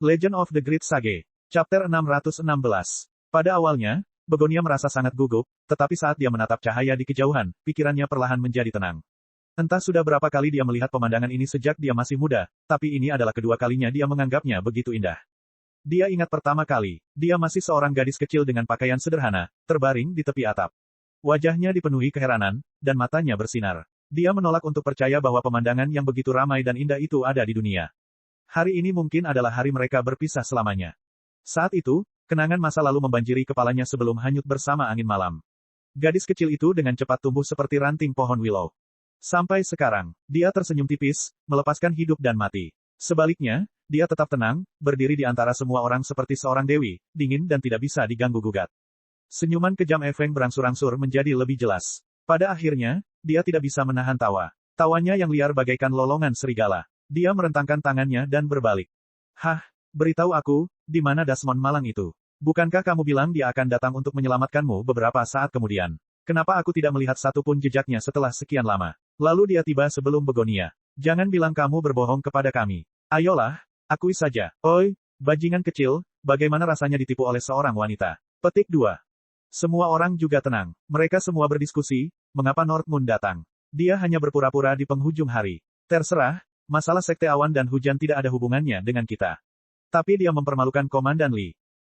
Legend of the Great Sage. Chapter 616. Pada awalnya, Begonia merasa sangat gugup, tetapi saat dia menatap cahaya di kejauhan, pikirannya perlahan menjadi tenang. Entah sudah berapa kali dia melihat pemandangan ini sejak dia masih muda, tapi ini adalah kedua kalinya dia menganggapnya begitu indah. Dia ingat pertama kali, dia masih seorang gadis kecil dengan pakaian sederhana, terbaring di tepi atap. Wajahnya dipenuhi keheranan, dan matanya bersinar. Dia menolak untuk percaya bahwa pemandangan yang begitu ramai dan indah itu ada di dunia. Hari ini mungkin adalah hari mereka berpisah selamanya. Saat itu, kenangan masa lalu membanjiri kepalanya sebelum hanyut bersama angin malam. Gadis kecil itu dengan cepat tumbuh seperti ranting pohon willow. Sampai sekarang, dia tersenyum tipis, melepaskan hidup dan mati. Sebaliknya, dia tetap tenang, berdiri di antara semua orang seperti seorang dewi, dingin dan tidak bisa diganggu-gugat. Senyuman kejam Feng berangsur-angsur menjadi lebih jelas. Pada akhirnya, dia tidak bisa menahan tawa. Tawanya yang liar bagaikan lolongan serigala. Dia merentangkan tangannya dan berbalik. Hah, beritahu aku, di mana Desmond Malang itu? Bukankah kamu bilang dia akan datang untuk menyelamatkanmu beberapa saat kemudian? Kenapa aku tidak melihat satupun jejaknya setelah sekian lama? Lalu dia tiba sebelum Begonia. Jangan bilang kamu berbohong kepada kami. Ayolah, akui saja. Oi, bajingan kecil, bagaimana rasanya ditipu oleh seorang wanita? Petik 2. Semua orang juga tenang. Mereka semua berdiskusi, mengapa Northmoon datang? Dia hanya berpura-pura di penghujung hari. Terserah, masalah Sekte Awan dan Hujan tidak ada hubungannya dengan kita. Tapi dia mempermalukan Komandan Lee.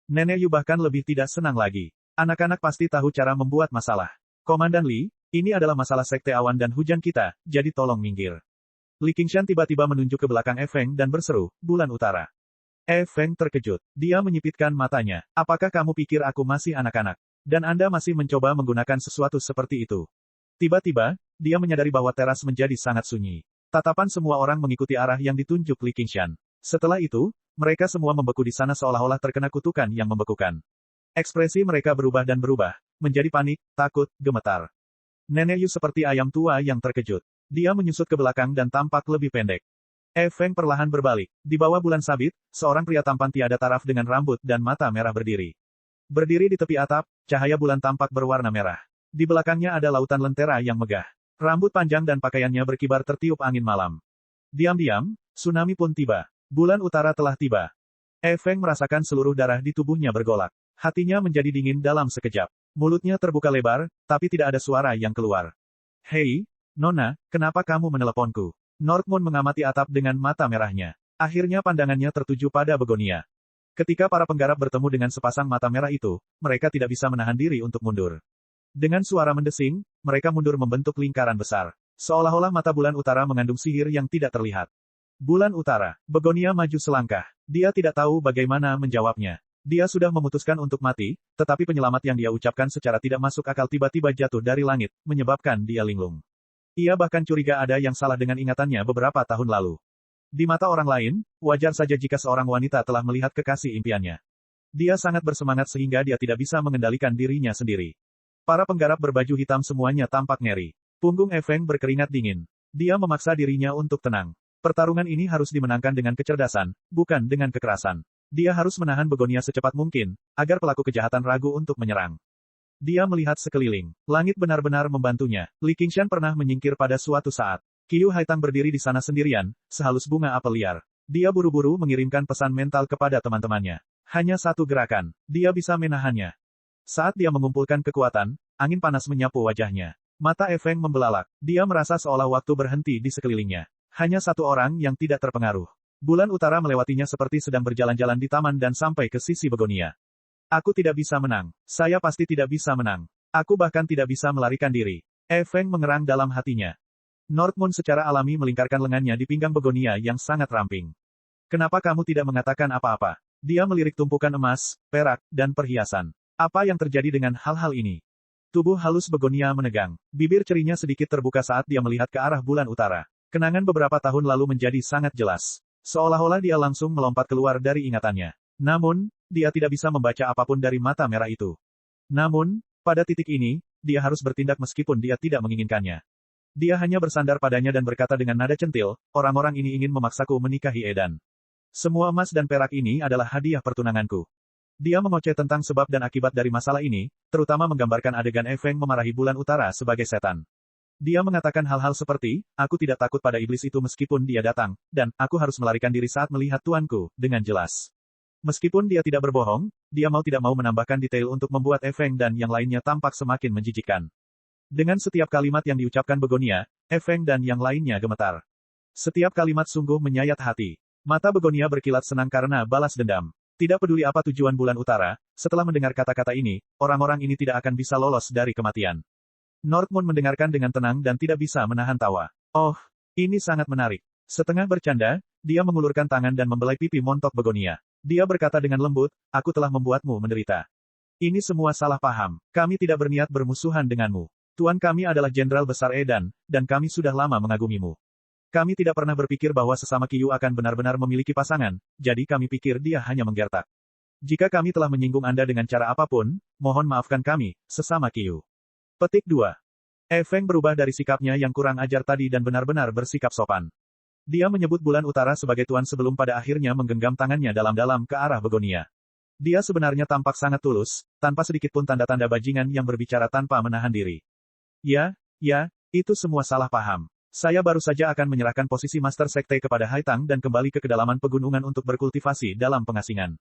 Nenek Yu bahkan lebih tidak senang lagi. Anak-anak pasti tahu cara membuat masalah. Komandan Lee, ini adalah masalah Sekte Awan dan Hujan kita, jadi tolong minggir. Li Qingshan tiba-tiba menunjuk ke belakang Feng dan berseru, Bulan Utara. Feng terkejut. Dia menyipitkan matanya. Apakah kamu pikir aku masih anak-anak? Dan Anda masih mencoba menggunakan sesuatu seperti itu? Tiba-tiba, dia menyadari bahwa teras menjadi sangat sunyi. Tatapan semua orang mengikuti arah yang ditunjuk Li Qingshan. Setelah itu, mereka semua membeku di sana seolah-olah terkena kutukan yang membekukan. Ekspresi mereka berubah dan berubah, menjadi panik, takut, gemetar. Nenek Yu seperti ayam tua yang terkejut. Dia menyusut ke belakang dan tampak lebih pendek. Feng perlahan berbalik. Di bawah bulan sabit, seorang pria tampan tiada taraf dengan rambut dan mata merah berdiri. Berdiri di tepi atap, cahaya bulan tampak berwarna merah. Di belakangnya ada lautan lentera yang megah. Rambut panjang dan pakaiannya berkibar tertiup angin malam. Diam-diam, tsunami pun tiba. Bulan utara telah tiba. Feng merasakan seluruh darah di tubuhnya bergolak. Hatinya menjadi dingin dalam sekejap. Mulutnya terbuka lebar, tapi tidak ada suara yang keluar. Hei, Nona, kenapa kamu meneleponku? Northmoon mengamati atap dengan mata merahnya. Akhirnya pandangannya tertuju pada Begonia. Ketika para penggarap bertemu dengan sepasang mata merah itu, mereka tidak bisa menahan diri untuk mundur. Dengan suara mendesing, mereka mundur membentuk lingkaran besar. Seolah-olah mata bulan utara mengandung sihir yang tidak terlihat. Bulan utara. Begonia maju selangkah. Dia tidak tahu bagaimana menjawabnya. Dia sudah memutuskan untuk mati, tetapi penyelamat yang dia ucapkan secara tidak masuk akal tiba-tiba jatuh dari langit, menyebabkan dia linglung. Ia bahkan curiga ada yang salah dengan ingatannya beberapa tahun lalu. Di mata orang lain, wajar saja jika seorang wanita telah melihat kekasih impiannya. Dia sangat bersemangat sehingga dia tidak bisa mengendalikan dirinya sendiri. Para penggarap berbaju hitam semuanya tampak ngeri. Punggung Feng berkeringat dingin. Dia memaksa dirinya untuk tenang. Pertarungan ini harus dimenangkan dengan kecerdasan, bukan dengan kekerasan. Dia harus menahan Begonia secepat mungkin, agar pelaku kejahatan ragu untuk menyerang. Dia melihat sekeliling. Langit benar-benar membantunya. Li Qingshan pernah menyingkir pada suatu saat. Qiu Haitang berdiri di sana sendirian, sehalus bunga apel liar. Dia buru-buru mengirimkan pesan mental kepada teman-temannya. Hanya satu gerakan, dia bisa menahannya. Saat dia mengumpulkan kekuatan, angin panas menyapu wajahnya. Mata Feng membelalak. Dia merasa seolah waktu berhenti di sekelilingnya. Hanya satu orang yang tidak terpengaruh. Bulan utara melewatinya seperti sedang berjalan-jalan di taman dan sampai ke sisi Begonia. Aku tidak bisa menang. Saya pasti tidak bisa menang. Aku bahkan tidak bisa melarikan diri. Feng mengerang dalam hatinya. Northmoon secara alami melingkarkan lengannya di pinggang Begonia yang sangat ramping. Kenapa kamu tidak mengatakan apa-apa? Dia melirik tumpukan emas, perak, dan perhiasan. Apa yang terjadi dengan hal-hal ini? Tubuh halus Begonia menegang. Bibir cerinya sedikit terbuka saat dia melihat ke arah bulan utara. Kenangan beberapa tahun lalu menjadi sangat jelas. Seolah-olah dia langsung melompat keluar dari ingatannya. Namun, dia tidak bisa membaca apapun dari mata merah itu. Namun, pada titik ini, dia harus bertindak meskipun dia tidak menginginkannya. Dia hanya bersandar padanya dan berkata dengan nada centil, orang-orang ini ingin memaksaku menikahi Edan. Semua emas dan perak ini adalah hadiah pertunanganku. Dia mengoceh tentang sebab dan akibat dari masalah ini, terutama menggambarkan adegan Feng memarahi bulan utara sebagai setan. Dia mengatakan hal-hal seperti, aku tidak takut pada iblis itu meskipun dia datang, dan aku harus melarikan diri saat melihat tuanku, dengan jelas. Meskipun dia tidak berbohong, dia mau tidak mau menambahkan detail untuk membuat Feng dan yang lainnya tampak semakin menjijikkan. Dengan setiap kalimat yang diucapkan Begonia, Feng dan yang lainnya gemetar. Setiap kalimat sungguh menyayat hati. Mata Begonia berkilat senang karena balas dendam. Tidak peduli apa tujuan Bulan Utara, setelah mendengar kata-kata ini, orang-orang ini tidak akan bisa lolos dari kematian. Northmoon mendengarkan dengan tenang dan tidak bisa menahan tawa. Oh, ini sangat menarik. Setengah bercanda, dia mengulurkan tangan dan membelai pipi montok Begonia. Dia berkata dengan lembut, aku telah membuatmu menderita. Ini semua salah paham. Kami tidak berniat bermusuhan denganmu. Tuan kami adalah Jenderal Besar Edan, dan kami sudah lama mengagumimu. Kami tidak pernah berpikir bahwa sesama Qiyu akan benar-benar memiliki pasangan, jadi kami pikir dia hanya menggertak. Jika kami telah menyinggung Anda dengan cara apapun, mohon maafkan kami, sesama Qiyu. Petik 2. Feng berubah dari sikapnya yang kurang ajar tadi dan benar-benar bersikap sopan. Dia menyebut Bulan Utara sebagai tuan sebelum pada akhirnya menggenggam tangannya dalam-dalam ke arah Begonia. Dia sebenarnya tampak sangat tulus, tanpa sedikitpun tanda-tanda bajingan yang berbicara tanpa menahan diri. Ya, itu semua salah paham. Saya baru saja akan menyerahkan posisi Master Sekte kepada Haitang dan kembali ke kedalaman pegunungan untuk berkultivasi dalam pengasingan.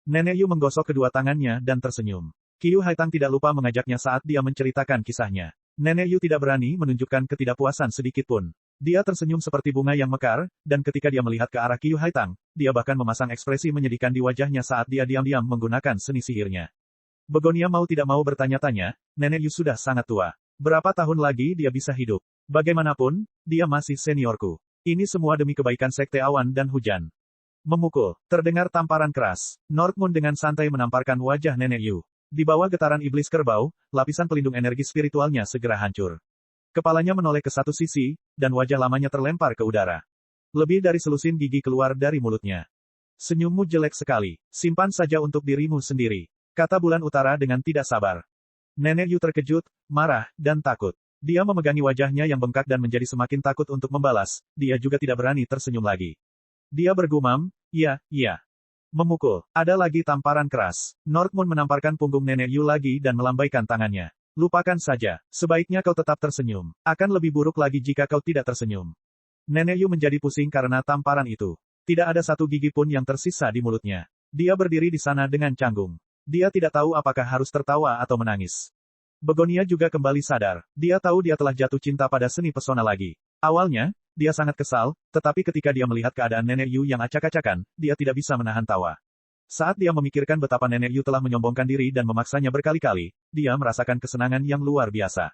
Nenek Yu menggosok kedua tangannya dan tersenyum. Qiyu Haitang tidak lupa mengajaknya saat dia menceritakan kisahnya. Nenek Yu tidak berani menunjukkan ketidakpuasan sedikitpun. Dia tersenyum seperti bunga yang mekar, dan ketika dia melihat ke arah Qiyu Haitang, dia bahkan memasang ekspresi menyedihkan di wajahnya saat dia diam-diam menggunakan seni sihirnya. Begonia mau tidak mau bertanya-tanya, Nenek Yu sudah sangat tua. Berapa tahun lagi dia bisa hidup? Bagaimanapun, dia masih seniorku. Ini semua demi kebaikan Sekte Awan dan Hujan. Memukul. Terdengar tamparan keras. Northmoon dengan santai menamparkan wajah Nenek Yu. Di bawah getaran iblis kerbau, lapisan pelindung energi spiritualnya segera hancur. Kepalanya menoleh ke satu sisi, dan wajah lamanya terlempar ke udara. Lebih dari selusin gigi keluar dari mulutnya. Senyummu jelek sekali. Simpan saja untuk dirimu sendiri. Kata Bulan Utara dengan tidak sabar. Nenek Yu terkejut, marah, dan takut. Dia memegangi wajahnya yang bengkak dan menjadi semakin takut untuk membalas, dia juga tidak berani tersenyum lagi. Dia bergumam, iya. Memukul. Ada lagi tamparan keras. Northmoon menamparkan punggung Nenek Yu lagi dan melambaikan tangannya. Lupakan saja. Sebaiknya kau tetap tersenyum. Akan lebih buruk lagi jika kau tidak tersenyum. Nenek Yu menjadi pusing karena tamparan itu. Tidak ada satu gigi pun yang tersisa di mulutnya. Dia berdiri di sana dengan canggung. Dia tidak tahu apakah harus tertawa atau menangis. Begonia juga kembali sadar. Dia tahu dia telah jatuh cinta pada seni pesona lagi. Awalnya, dia sangat kesal, tetapi ketika dia melihat keadaan Nenek Yu yang acak-acakan, dia tidak bisa menahan tawa. Saat dia memikirkan betapa Nenek Yu telah menyombongkan diri dan memaksanya berkali-kali, dia merasakan kesenangan yang luar biasa.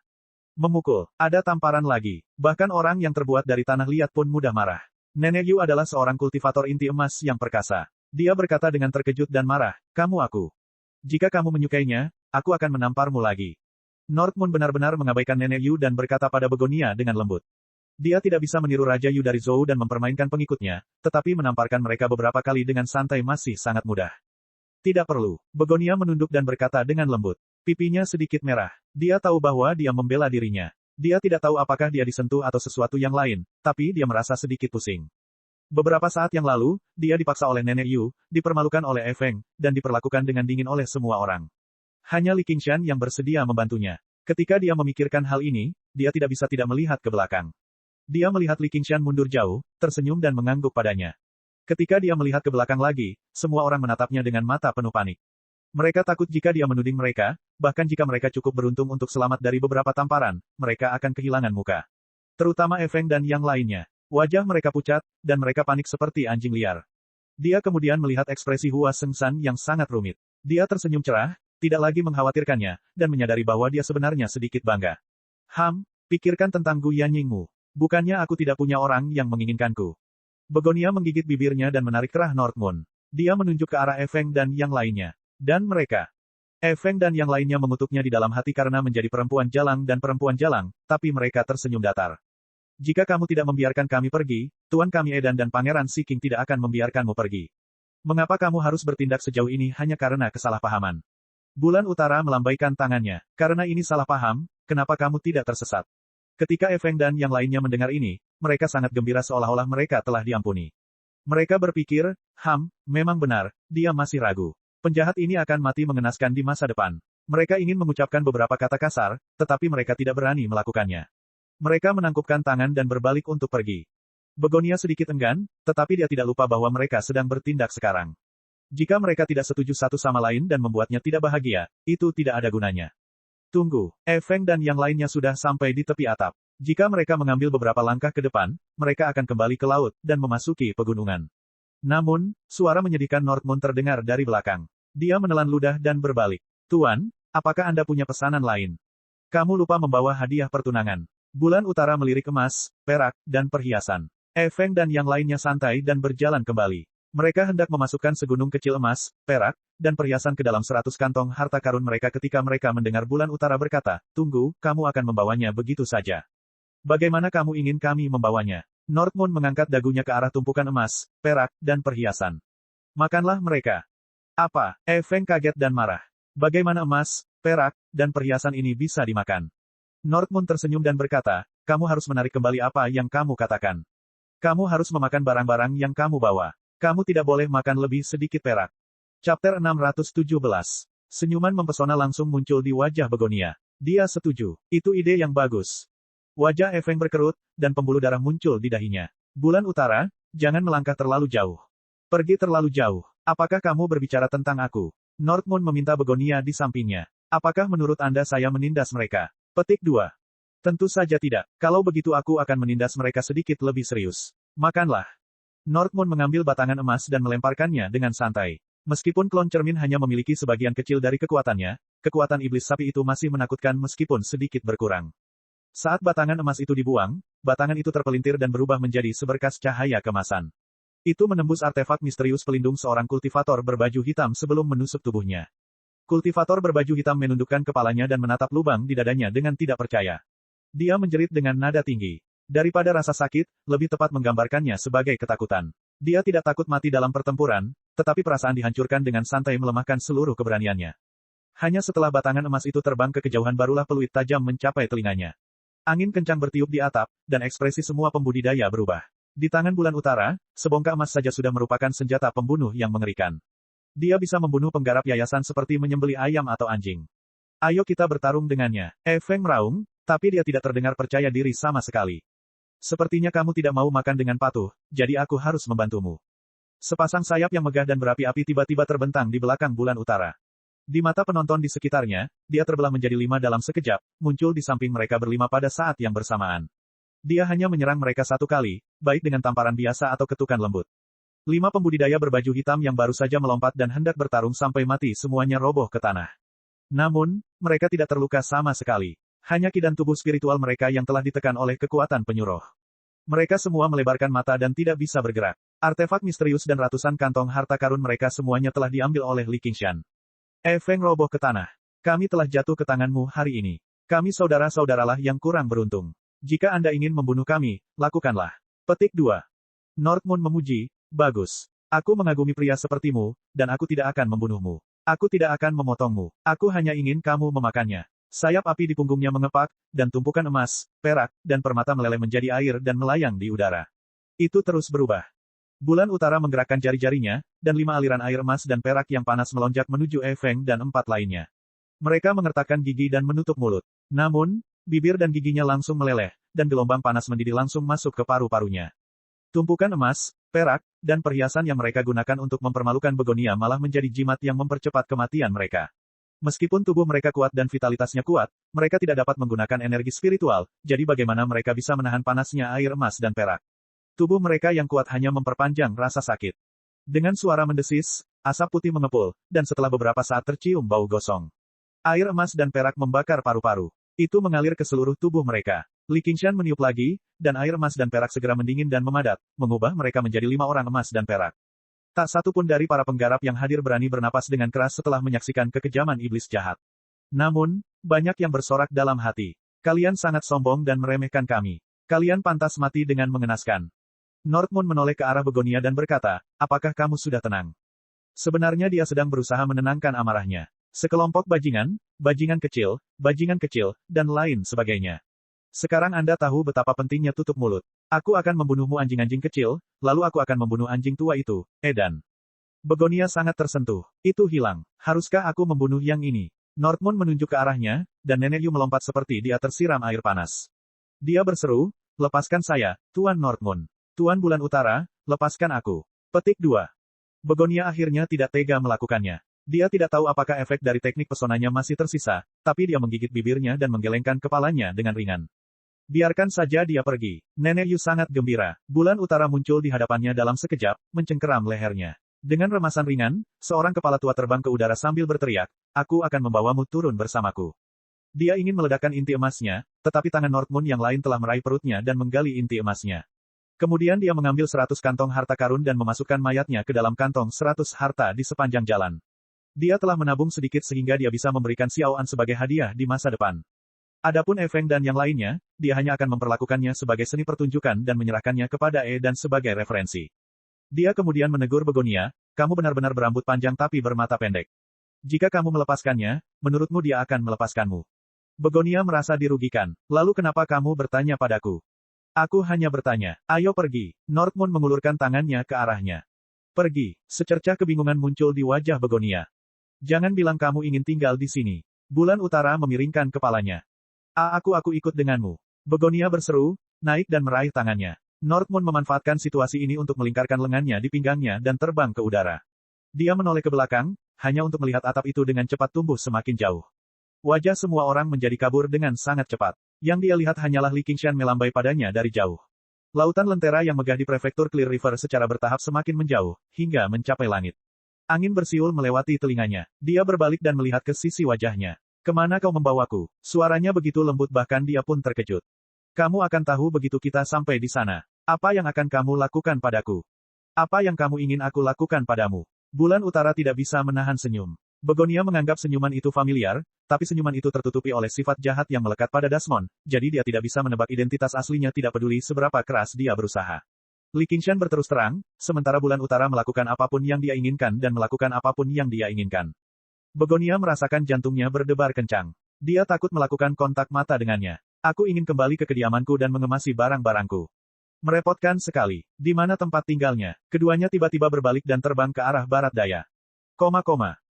Memukul. Ada tamparan lagi. Bahkan orang yang terbuat dari tanah liat pun mudah marah. Nenek Yu adalah seorang kultivator inti emas yang perkasa. Dia berkata dengan terkejut dan marah, kamu aku. Jika kamu menyukainya, aku akan menamparmu lagi. Northmoon benar-benar mengabaikan Nenek Yu dan berkata pada Begonia dengan lembut. Dia tidak bisa meniru Raja Yu dari Zhou dan mempermainkan pengikutnya, tetapi menamparkan mereka beberapa kali dengan santai masih sangat mudah. Tidak perlu. Begonia menunduk dan berkata dengan lembut. Pipinya sedikit merah. Dia tahu bahwa dia membela dirinya. Dia tidak tahu apakah dia disentuh atau sesuatu yang lain, tapi dia merasa sedikit pusing. Beberapa saat yang lalu, dia dipaksa oleh Nenek Yu, dipermalukan oleh Feng, dan diperlakukan dengan dingin oleh semua orang. Hanya Li Qingshan yang bersedia membantunya. Ketika dia memikirkan hal ini, dia tidak bisa tidak melihat ke belakang. Dia melihat Li Qingshan mundur jauh, tersenyum dan mengangguk padanya. Ketika dia melihat ke belakang lagi, semua orang menatapnya dengan mata penuh panik. Mereka takut jika dia menuding mereka, bahkan jika mereka cukup beruntung untuk selamat dari beberapa tamparan, mereka akan kehilangan muka. Terutama Feng dan yang lainnya. Wajah mereka pucat, dan mereka panik seperti anjing liar. Dia kemudian melihat ekspresi Hua Sengshan yang sangat rumit. Dia tersenyum cerah, tidak lagi mengkhawatirkannya, dan menyadari bahwa dia sebenarnya sedikit bangga. Pikirkan tentang Gu Yanyingmu. Bukannya aku tidak punya orang yang menginginkanku. Begonia menggigit bibirnya dan menarik kerah Northmoon. Dia menunjuk ke arah Feng dan yang lainnya. Dan mereka. Feng dan yang lainnya mengutuknya di dalam hati karena menjadi perempuan jalang dan perempuan jalang, tapi mereka tersenyum datar. Jika kamu tidak membiarkan kami pergi, Tuan kami Edan dan Pangeran Siking tidak akan membiarkanmu pergi. Mengapa kamu harus bertindak sejauh ini hanya karena kesalahpahaman? Bulan Utara melambaikan tangannya. Karena ini salah paham, kenapa kamu tidak tersesat? Ketika Feng dan yang lainnya mendengar ini, mereka sangat gembira seolah-olah mereka telah diampuni. Mereka berpikir, memang benar, dia masih ragu. Penjahat ini akan mati mengenaskan di masa depan. Mereka ingin mengucapkan beberapa kata kasar, tetapi mereka tidak berani melakukannya. Mereka menangkupkan tangan dan berbalik untuk pergi. Begonia sedikit enggan, tetapi dia tidak lupa bahwa mereka sedang bertindak sekarang. Jika mereka tidak setuju satu sama lain dan membuatnya tidak bahagia, itu tidak ada gunanya. Tunggu, Feng dan yang lainnya sudah sampai di tepi atap. Jika mereka mengambil beberapa langkah ke depan, mereka akan kembali ke laut dan memasuki pegunungan. Namun, suara menyedihkan Northmoon terdengar dari belakang. Dia menelan ludah dan berbalik. Tuan, apakah Anda punya pesanan lain? Kamu lupa membawa hadiah pertunangan. Bulan utara melirik emas, perak, dan perhiasan. Feng dan yang lainnya santai dan berjalan kembali. Mereka hendak memasukkan segunung kecil emas, perak, dan perhiasan ke dalam 100 kantong harta karun mereka ketika mereka mendengar bulan utara berkata, tunggu, kamu akan membawanya begitu saja. Bagaimana kamu ingin kami membawanya? Northmoon mengangkat dagunya ke arah tumpukan emas, perak, dan perhiasan. Makanlah mereka. Apa? Feng kaget dan marah. Bagaimana emas, perak, dan perhiasan ini bisa dimakan? Northmoon tersenyum dan berkata, kamu harus menarik kembali apa yang kamu katakan. Kamu harus memakan barang-barang yang kamu bawa. Kamu tidak boleh makan lebih sedikit perak. Chapter 617. Senyuman mempesona langsung muncul di wajah Begonia. Dia setuju. Itu ide yang bagus. Wajah Feng berkerut, dan pembuluh darah muncul di dahinya. Bulan utara, jangan melangkah terlalu jauh. Pergi terlalu jauh. Apakah kamu berbicara tentang aku? Northmoon meminta Begonia di sampingnya. Apakah menurut Anda saya menindas mereka? Petik 2. Tentu saja tidak. Kalau begitu aku akan menindas mereka sedikit lebih serius. Makanlah. Northmoon mengambil batangan emas dan melemparkannya dengan santai. Meskipun klon cermin hanya memiliki sebagian kecil dari kekuatannya, kekuatan iblis sapi itu masih menakutkan meskipun sedikit berkurang. Saat batangan emas itu dibuang, batangan itu terpelintir dan berubah menjadi seberkas cahaya kemasan. Itu menembus artefak misterius pelindung seorang kultivator berbaju hitam sebelum menusuk tubuhnya. Kultivator berbaju hitam menundukkan kepalanya dan menatap lubang di dadanya dengan tidak percaya. Dia menjerit dengan nada tinggi. Daripada rasa sakit, lebih tepat menggambarkannya sebagai ketakutan. Dia tidak takut mati dalam pertempuran, tetapi perasaan dihancurkan dengan santai melemahkan seluruh keberaniannya. Hanya setelah batangan emas itu terbang ke kejauhan barulah peluit tajam mencapai telinganya. Angin kencang bertiup di atap, dan ekspresi semua pembudidaya berubah. Di tangan bulan utara, sebongkah emas saja sudah merupakan senjata pembunuh yang mengerikan. Dia bisa membunuh penggarap yayasan seperti menyembelih ayam atau anjing. Ayo kita bertarung dengannya. Feng meraung, tapi dia tidak terdengar percaya diri sama sekali. Sepertinya kamu tidak mau makan dengan patuh, jadi aku harus membantumu. Sepasang sayap yang megah dan berapi-api tiba-tiba terbentang di belakang bulan utara. Di mata penonton di sekitarnya, dia terbelah menjadi 5 dalam sekejap, muncul di samping mereka berlima pada saat yang bersamaan. Dia hanya menyerang mereka satu kali, baik dengan tamparan biasa atau ketukan lembut. 5 pembudidaya berbaju hitam yang baru saja melompat dan hendak bertarung sampai mati semuanya roboh ke tanah. Namun, mereka tidak terluka sama sekali. Hanya ki dan tubuh spiritual mereka yang telah ditekan oleh kekuatan penyuruh. Mereka semua melebarkan mata dan tidak bisa bergerak. Artefak misterius dan ratusan kantong harta karun mereka semuanya telah diambil oleh Li Qingshan. Feng roboh ke tanah. Kami telah jatuh ke tanganmu hari ini. Kami saudara-saudaralah yang kurang beruntung. Jika Anda ingin membunuh kami, lakukanlah. Petik 2. Northmoon memuji, bagus. Aku mengagumi pria sepertimu, dan aku tidak akan membunuhmu. Aku tidak akan memotongmu. Aku hanya ingin kamu memakannya. Sayap api di punggungnya mengepak, dan tumpukan emas, perak, dan permata meleleh menjadi air dan melayang di udara. Itu terus berubah. Bulan utara menggerakkan jari-jarinya, dan 5 aliran air emas dan perak yang panas melonjak menuju Feng dan 4 lainnya. Mereka mengertakkan gigi dan menutup mulut. Namun, bibir dan giginya langsung meleleh, dan gelombang panas mendidih langsung masuk ke paru-parunya. Tumpukan emas, perak, dan perhiasan yang mereka gunakan untuk mempermalukan Begonia malah menjadi jimat yang mempercepat kematian mereka. Meskipun tubuh mereka kuat dan vitalitasnya kuat, mereka tidak dapat menggunakan energi spiritual, jadi bagaimana mereka bisa menahan panasnya air emas dan perak? Tubuh mereka yang kuat hanya memperpanjang rasa sakit. Dengan suara mendesis, asap putih mengepul, dan setelah beberapa saat tercium bau gosong. Air emas dan perak membakar paru-paru. Itu mengalir ke seluruh tubuh mereka. Li Qingshan meniup lagi, dan air emas dan perak segera mendingin dan memadat, mengubah mereka menjadi 5 orang emas dan perak. Tak satu pun dari para penggarap yang hadir berani bernapas dengan keras setelah menyaksikan kekejaman iblis jahat. Namun, banyak yang bersorak dalam hati. Kalian sangat sombong dan meremehkan kami. Kalian pantas mati dengan mengenaskan. Northmoon menoleh ke arah Begonia dan berkata, apakah kamu sudah tenang? Sebenarnya dia sedang berusaha menenangkan amarahnya. Sekelompok bajingan kecil, dan lain sebagainya. Sekarang Anda tahu betapa pentingnya tutup mulut. Aku akan membunuhmu anjing-anjing kecil, lalu aku akan membunuh anjing tua itu, Edan. Begonia sangat tersentuh. Itu hilang. Haruskah aku membunuh yang ini? Northmoon menunjuk ke arahnya, dan Nenek Yu melompat seperti dia tersiram air panas. Dia berseru, lepaskan saya, Tuan Northmoon. Tuan Bulan Utara, lepaskan aku. Petik 2. Begonia akhirnya tidak tega melakukannya. Dia tidak tahu apakah efek dari teknik pesonanya masih tersisa, tapi dia menggigit bibirnya dan menggelengkan kepalanya dengan ringan. Biarkan saja dia pergi. Nenek Yu sangat gembira. Bulan utara muncul di hadapannya dalam sekejap, mencengkeram lehernya. Dengan remasan ringan, seorang kepala tua terbang ke udara sambil berteriak, "Aku akan membawamu turun bersamaku." Dia ingin meledakkan inti emasnya, tetapi tangan Northmoon yang lain telah meraih perutnya dan menggali inti emasnya. Kemudian dia mengambil 100 kantong harta karun dan memasukkan mayatnya ke dalam kantong 100 harta di sepanjang jalan. Dia telah menabung sedikit sehingga dia bisa memberikan Xiao An sebagai hadiah di masa depan. Adapun Feng dan yang lainnya, dia hanya akan memperlakukannya sebagai seni pertunjukan dan menyerahkannya kepada dan sebagai referensi. Dia kemudian menegur Begonia, "Kamu benar-benar berambut panjang tapi bermata pendek. Jika kamu melepaskannya, menurutmu dia akan melepaskanmu?" Begonia merasa dirugikan. "Lalu kenapa kamu bertanya padaku?" "Aku hanya bertanya. Ayo pergi." Northmoon mengulurkan tangannya ke arahnya. "Pergi." Secercah kebingungan muncul di wajah Begonia. "Jangan bilang kamu ingin tinggal di sini." Bulan utara memiringkan kepalanya. Aku ikut denganmu." Begonia berseru, naik dan meraih tangannya. Northmoon memanfaatkan situasi ini untuk melingkarkan lengannya di pinggangnya dan terbang ke udara. Dia menoleh ke belakang, hanya untuk melihat atap itu dengan cepat tumbuh semakin jauh. Wajah semua orang menjadi kabur dengan sangat cepat. Yang dia lihat hanyalah Li Qingshan melambai padanya dari jauh. Lautan lentera yang megah di prefektur Clear River secara bertahap semakin menjauh, hingga mencapai langit. Angin bersiul melewati telinganya. Dia berbalik dan melihat ke sisi wajahnya. "Kemana kau membawaku?" Suaranya begitu lembut bahkan dia pun terkejut. "Kamu akan tahu begitu kita sampai di sana. Apa yang akan kamu lakukan padaku? Apa yang kamu ingin aku lakukan padamu?" Bulan utara tidak bisa menahan senyum. Begonia menganggap senyuman itu familiar, tapi senyuman itu tertutupi oleh sifat jahat yang melekat pada Desmond, jadi dia tidak bisa menebak identitas aslinya tidak peduli seberapa keras dia berusaha. Li Qingshan berterus terang, sementara bulan utara melakukan apapun yang dia inginkan dan melakukan apapun yang dia inginkan. Begonia merasakan jantungnya berdebar kencang. Dia takut melakukan kontak mata dengannya. "Aku ingin kembali ke kediamanku dan mengemasi barang-barangku." Merepotkan sekali. Di mana tempat tinggalnya? Keduanya tiba-tiba berbalik dan terbang ke arah barat daya.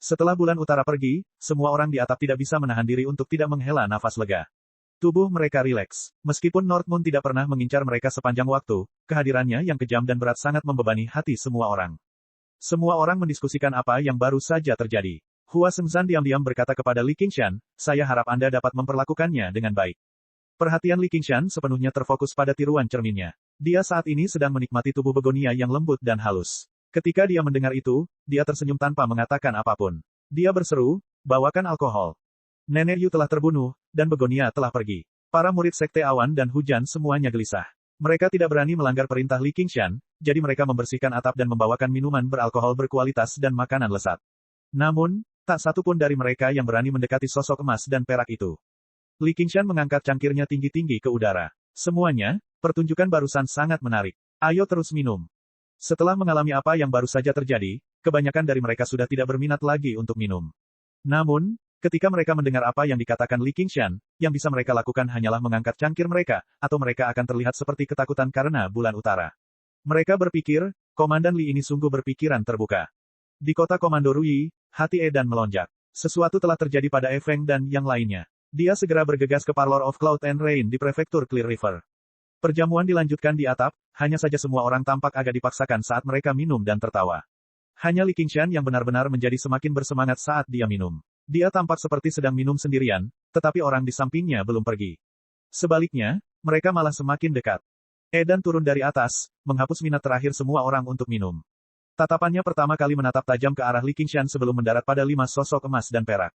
Setelah bulan utara pergi, semua orang di atap tidak bisa menahan diri untuk tidak menghela nafas lega. Tubuh mereka rileks. Meskipun Northmoon tidak pernah mengincar mereka sepanjang waktu, kehadirannya yang kejam dan berat sangat membebani hati semua orang. Semua orang mendiskusikan apa yang baru saja terjadi. Hua Sengzan diam-diam berkata kepada Li Qingshan, "Saya harap Anda dapat memperlakukannya dengan baik." Perhatian Li Qingshan sepenuhnya terfokus pada tiruan cerminnya. Dia saat ini sedang menikmati tubuh Begonia yang lembut dan halus. Ketika dia mendengar itu, dia tersenyum tanpa mengatakan apapun. Dia berseru, "Bawakan alkohol." Nenek Yu telah terbunuh, dan Begonia telah pergi. Para murid Sekte Awan dan Hujan semuanya gelisah. Mereka tidak berani melanggar perintah Li Qingshan, jadi mereka membersihkan atap dan membawakan minuman beralkohol berkualitas dan makanan lezat. Namun, tak satu pun dari mereka yang berani mendekati sosok emas dan perak itu. Li Qingshan mengangkat cangkirnya tinggi-tinggi ke udara. "Semuanya, pertunjukan barusan sangat menarik. Ayo terus minum." Setelah mengalami apa yang baru saja terjadi, kebanyakan dari mereka sudah tidak berminat lagi untuk minum. Namun, ketika mereka mendengar apa yang dikatakan Li Qingshan, yang bisa mereka lakukan hanyalah mengangkat cangkir mereka, atau mereka akan terlihat seperti ketakutan karena bulan utara. Mereka berpikir, Komandan Li ini sungguh berpikiran terbuka. Di kota Komando Ruyi, hati Edan melonjak. Sesuatu telah terjadi pada Feng dan yang lainnya. Dia segera bergegas ke Parlor of Cloud and Rain di prefektur Clear River. Perjamuan dilanjutkan di atap, hanya saja semua orang tampak agak dipaksakan saat mereka minum dan tertawa. Hanya Li Qingshan yang benar-benar menjadi semakin bersemangat saat dia minum. Dia tampak seperti sedang minum sendirian, tetapi orang di sampingnya belum pergi. Sebaliknya, mereka malah semakin dekat. Edan turun dari atas, menghapus minat terakhir semua orang untuk minum. Tatapannya pertama kali menatap tajam ke arah Li Qingshan sebelum mendarat pada 5 sosok emas dan perak.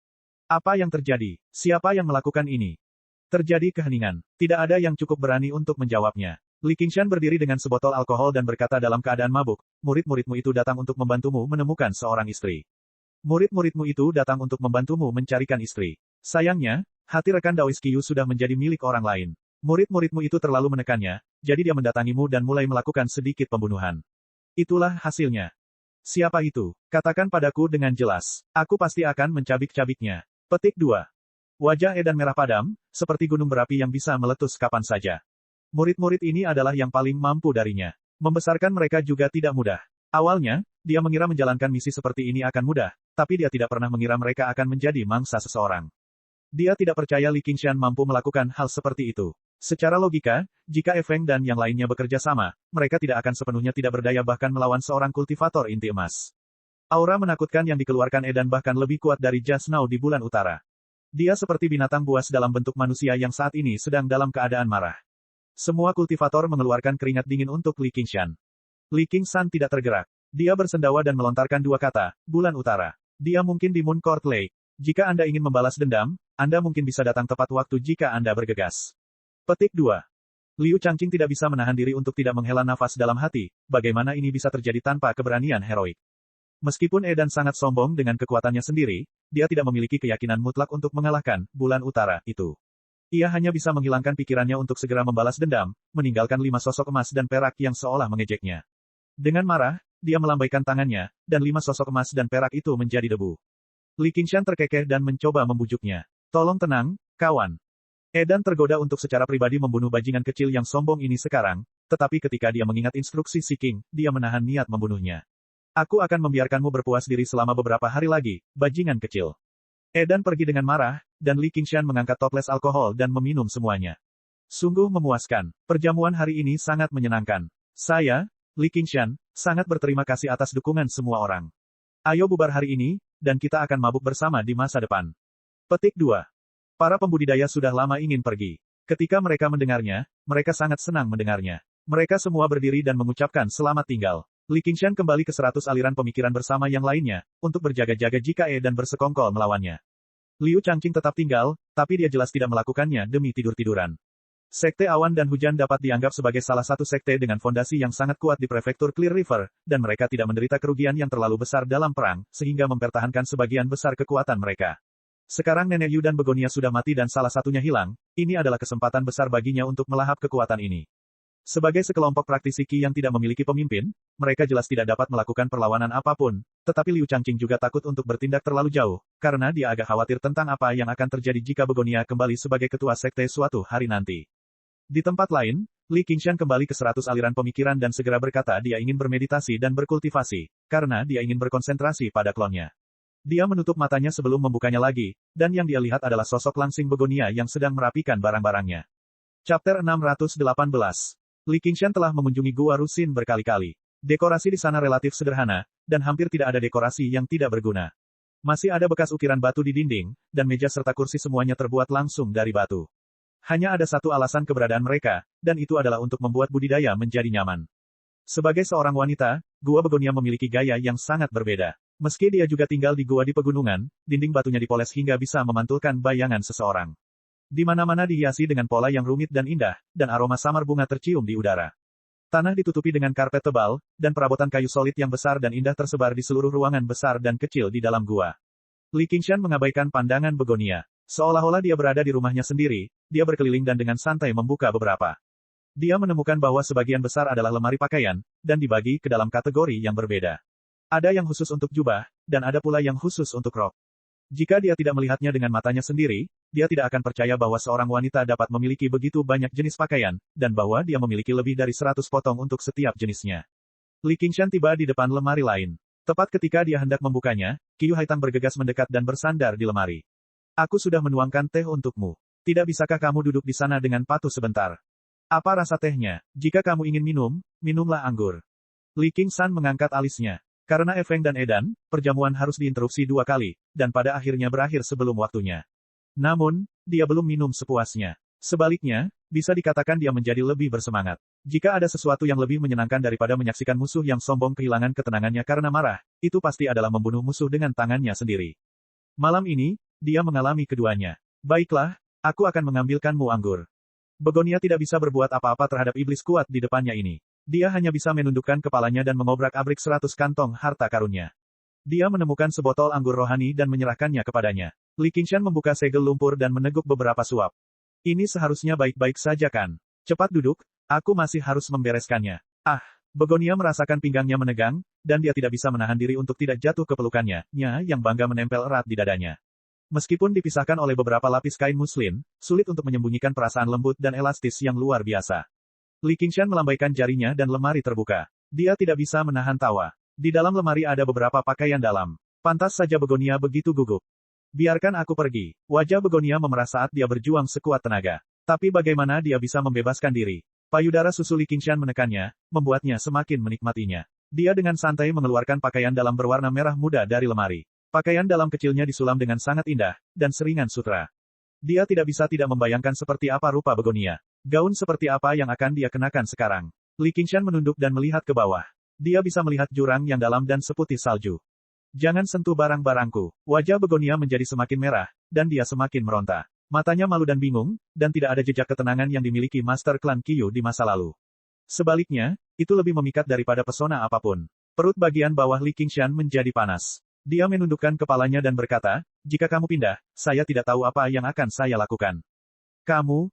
Apa yang terjadi? Siapa yang melakukan ini? Terjadi keheningan. Tidak ada yang cukup berani untuk menjawabnya. Li Qingshan berdiri dengan sebotol alkohol dan berkata dalam keadaan mabuk, "Murid-muridmu itu datang untuk membantumu menemukan seorang istri. Murid-muridmu itu datang untuk membantumu mencarikan istri. Sayangnya, hati rekan Daois Qiu sudah menjadi milik orang lain. Murid-muridmu itu terlalu menekannya, jadi dia mendatangimu dan mulai melakukan sedikit pembunuhan. Itulah hasilnya. Siapa itu? Katakan padaku dengan jelas. Aku pasti akan mencabik-cabiknya." Petik 2. Wajah Edan merah padam, seperti gunung berapi yang bisa meletus kapan saja. Murid-murid ini adalah yang paling mampu darinya. Membesarkan mereka juga tidak mudah. Awalnya, dia mengira menjalankan misi seperti ini akan mudah, tapi dia tidak pernah mengira mereka akan menjadi mangsa seseorang. Dia tidak percaya Li Qingshan mampu melakukan hal seperti itu. Secara logika, jika Feng dan yang lainnya bekerja sama, mereka tidak akan sepenuhnya tidak berdaya bahkan melawan seorang kultivator inti emas. Aura menakutkan yang dikeluarkan Edan bahkan lebih kuat dari Just Now di bulan utara. Dia seperti binatang buas dalam bentuk manusia yang saat ini sedang dalam keadaan marah. Semua kultivator mengeluarkan keringat dingin untuk Li Qingshan. Li Qingshan tidak tergerak. Dia bersendawa dan melontarkan dua kata, bulan utara. Dia mungkin di Moon Court Lake. Jika Anda ingin membalas dendam, Anda mungkin bisa datang tepat waktu jika Anda bergegas. Petik 2. Liu Changqing tidak bisa menahan diri untuk tidak menghela nafas dalam hati, bagaimana ini bisa terjadi tanpa keberanian heroik. Meskipun Edan sangat sombong dengan kekuatannya sendiri, dia tidak memiliki keyakinan mutlak untuk mengalahkan bulan utara itu. Ia hanya bisa menghilangkan pikirannya untuk segera membalas dendam, meninggalkan 5 sosok emas dan perak yang seolah mengejeknya. Dengan marah, dia melambaikan tangannya, dan 5 sosok emas dan perak itu menjadi debu. Li Qingshan terkekeh dan mencoba membujuknya. Tolong tenang, kawan. Edan tergoda untuk secara pribadi membunuh bajingan kecil yang sombong ini sekarang, tetapi ketika dia mengingat instruksi Si King, dia menahan niat membunuhnya. Aku akan membiarkanmu berpuas diri selama beberapa hari lagi, bajingan kecil. Edan pergi dengan marah, dan Li Qingshan mengangkat toples alkohol dan meminum semuanya. Sungguh memuaskan. Perjamuan hari ini sangat menyenangkan. Saya, Li Qingshan, sangat berterima kasih atas dukungan semua orang. Ayo bubar hari ini, dan kita akan mabuk bersama di masa depan. Petik 2. Para pembudidaya sudah lama ingin pergi. Ketika mereka mendengarnya, mereka sangat senang mendengarnya. Mereka semua berdiri dan mengucapkan selamat tinggal. Li Qingshan kembali ke 100 aliran pemikiran bersama yang lainnya, untuk berjaga-jaga jika Edan bersekongkol melawannya. Liu Changqing tetap tinggal, tapi dia jelas tidak melakukannya demi tidur-tiduran. Sekte Awan dan Hujan dapat dianggap sebagai salah satu sekte dengan fondasi yang sangat kuat di prefektur Clear River, dan mereka tidak menderita kerugian yang terlalu besar dalam perang, sehingga mempertahankan sebagian besar kekuatan mereka. Sekarang Nenek Yu dan Begonia sudah mati dan salah satunya hilang, ini adalah kesempatan besar baginya untuk melahap kekuatan ini. Sebagai sekelompok praktisi Qi yang tidak memiliki pemimpin, mereka jelas tidak dapat melakukan perlawanan apapun, tetapi Liu Changqing juga takut untuk bertindak terlalu jauh, karena dia agak khawatir tentang apa yang akan terjadi jika Begonia kembali sebagai ketua sekte suatu hari nanti. Di tempat lain, Li Qingshan kembali ke 100 aliran pemikiran dan segera berkata dia ingin bermeditasi dan berkultivasi, karena dia ingin berkonsentrasi pada klonnya. Dia menutup matanya sebelum membukanya lagi, dan yang dia lihat adalah sosok langsing Begonia yang sedang merapikan barang-barangnya. Chapter 618. Li Qingshan telah mengunjungi Gua Rusin berkali-kali. Dekorasi di sana relatif sederhana, dan hampir tidak ada dekorasi yang tidak berguna. Masih ada bekas ukiran batu di dinding, dan meja serta kursi semuanya terbuat langsung dari batu. Hanya ada satu alasan keberadaan mereka, dan itu adalah untuk membuat budidaya menjadi nyaman. Sebagai seorang wanita, Gua Begonia memiliki gaya yang sangat berbeda. Meski dia juga tinggal di gua di pegunungan, dinding batunya dipoles hingga bisa memantulkan bayangan seseorang. Di mana-mana dihiasi dengan pola yang rumit dan indah, dan aroma samar bunga tercium di udara. Tanah ditutupi dengan karpet tebal, dan perabotan kayu solid yang besar dan indah tersebar di seluruh ruangan besar dan kecil di dalam gua. Li Qingshan mengabaikan pandangan Begonia. Seolah-olah dia berada di rumahnya sendiri, dia berkeliling dan dengan santai membuka beberapa. Dia menemukan bahwa sebagian besar adalah lemari pakaian, dan dibagi ke dalam kategori yang berbeda. Ada yang khusus untuk jubah, dan ada pula yang khusus untuk rok. Jika dia tidak melihatnya dengan matanya sendiri, dia tidak akan percaya bahwa seorang wanita dapat memiliki begitu banyak jenis pakaian, dan bahwa dia memiliki lebih dari 100 potong untuk setiap jenisnya. Li Qingshan tiba di depan lemari lain. Tepat ketika dia hendak membukanya, Qiu Haitang bergegas mendekat dan bersandar di lemari. Aku sudah menuangkan teh untukmu. Tidak bisakah kamu duduk di sana dengan patuh sebentar? Apa rasa tehnya? Jika kamu ingin minum, minumlah anggur. Li Qingshan mengangkat alisnya. Karena Feng dan Edan, perjamuan harus diinterupsi 2 kali, dan pada akhirnya berakhir sebelum waktunya. Namun, dia belum minum sepuasnya. Sebaliknya, bisa dikatakan dia menjadi lebih bersemangat. Jika ada sesuatu yang lebih menyenangkan daripada menyaksikan musuh yang sombong kehilangan ketenangannya karena marah, itu pasti adalah membunuh musuh dengan tangannya sendiri. Malam ini, dia mengalami keduanya. Baiklah, aku akan mengambilkanmu anggur. Begonia tidak bisa berbuat apa-apa terhadap iblis kuat di depannya ini. Dia hanya bisa menundukkan kepalanya dan mengobrak-abrik 100 kantong harta karunnya. Dia menemukan sebotol anggur rohani dan menyerahkannya kepadanya. Li Qingshan membuka segel lumpur dan meneguk beberapa suap. Ini seharusnya baik-baik saja kan? Cepat duduk, aku masih harus membereskannya. Ah, Begonia merasakan pinggangnya menegang, dan dia tidak bisa menahan diri untuk tidak jatuh ke pelukannya, yang bangga menempel erat di dadanya. Meskipun dipisahkan oleh beberapa lapis kain muslin, sulit untuk menyembunyikan perasaan lembut dan elastis yang luar biasa. Li Qingshan melambaikan jarinya dan lemari terbuka. Dia tidak bisa menahan tawa. Di dalam lemari ada beberapa pakaian dalam. Pantas saja Begonia begitu gugup. Biarkan aku pergi. Wajah Begonia memerah saat dia berjuang sekuat tenaga. Tapi bagaimana dia bisa membebaskan diri? Payudara susu Li Qingshan menekannya, membuatnya semakin menikmatinya. Dia dengan santai mengeluarkan pakaian dalam berwarna merah muda dari lemari. Pakaian dalam kecilnya disulam dengan sangat indah, dan seringan sutra. Dia tidak bisa tidak membayangkan seperti apa rupa begonia. Gaun seperti apa yang akan dia kenakan sekarang. Li Qingshan menunduk dan melihat ke bawah. Dia bisa melihat jurang yang dalam dan seputih salju. Jangan sentuh barang-barangku. Wajah begonia menjadi semakin merah, dan dia semakin meronta. Matanya malu dan bingung, dan tidak ada jejak ketenangan yang dimiliki Master Klan Qiyu di masa lalu. Sebaliknya, itu lebih memikat daripada pesona apapun. Perut bagian bawah Li Qingshan menjadi panas. Dia menundukkan kepalanya dan berkata, jika kamu pindah, saya tidak tahu apa yang akan saya lakukan. Kamu.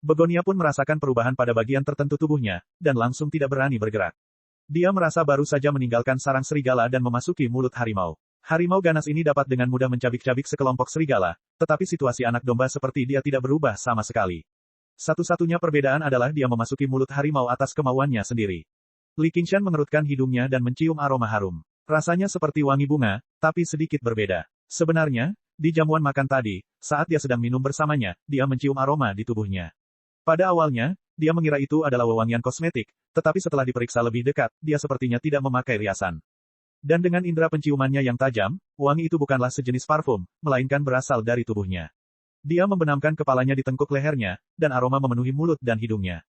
Begonia pun merasakan perubahan pada bagian tertentu tubuhnya, dan langsung tidak berani bergerak. Dia merasa baru saja meninggalkan sarang serigala dan memasuki mulut harimau. Harimau ganas ini dapat dengan mudah mencabik-cabik sekelompok serigala, tetapi situasi anak domba seperti dia tidak berubah sama sekali. Satu-satunya perbedaan adalah dia memasuki mulut harimau atas kemauannya sendiri. Li Qingshan mengerutkan hidungnya dan mencium aroma harum. Rasanya seperti wangi bunga, tapi sedikit berbeda. Sebenarnya, di jamuan makan tadi, saat dia sedang minum bersamanya, dia mencium aroma di tubuhnya. Pada awalnya, dia mengira itu adalah wewangian kosmetik, tetapi setelah diperiksa lebih dekat, dia sepertinya tidak memakai riasan. Dan dengan indera penciumannya yang tajam, wangi itu bukanlah sejenis parfum, melainkan berasal dari tubuhnya. Dia membenamkan kepalanya di tengkuk lehernya, dan aroma memenuhi mulut dan hidungnya.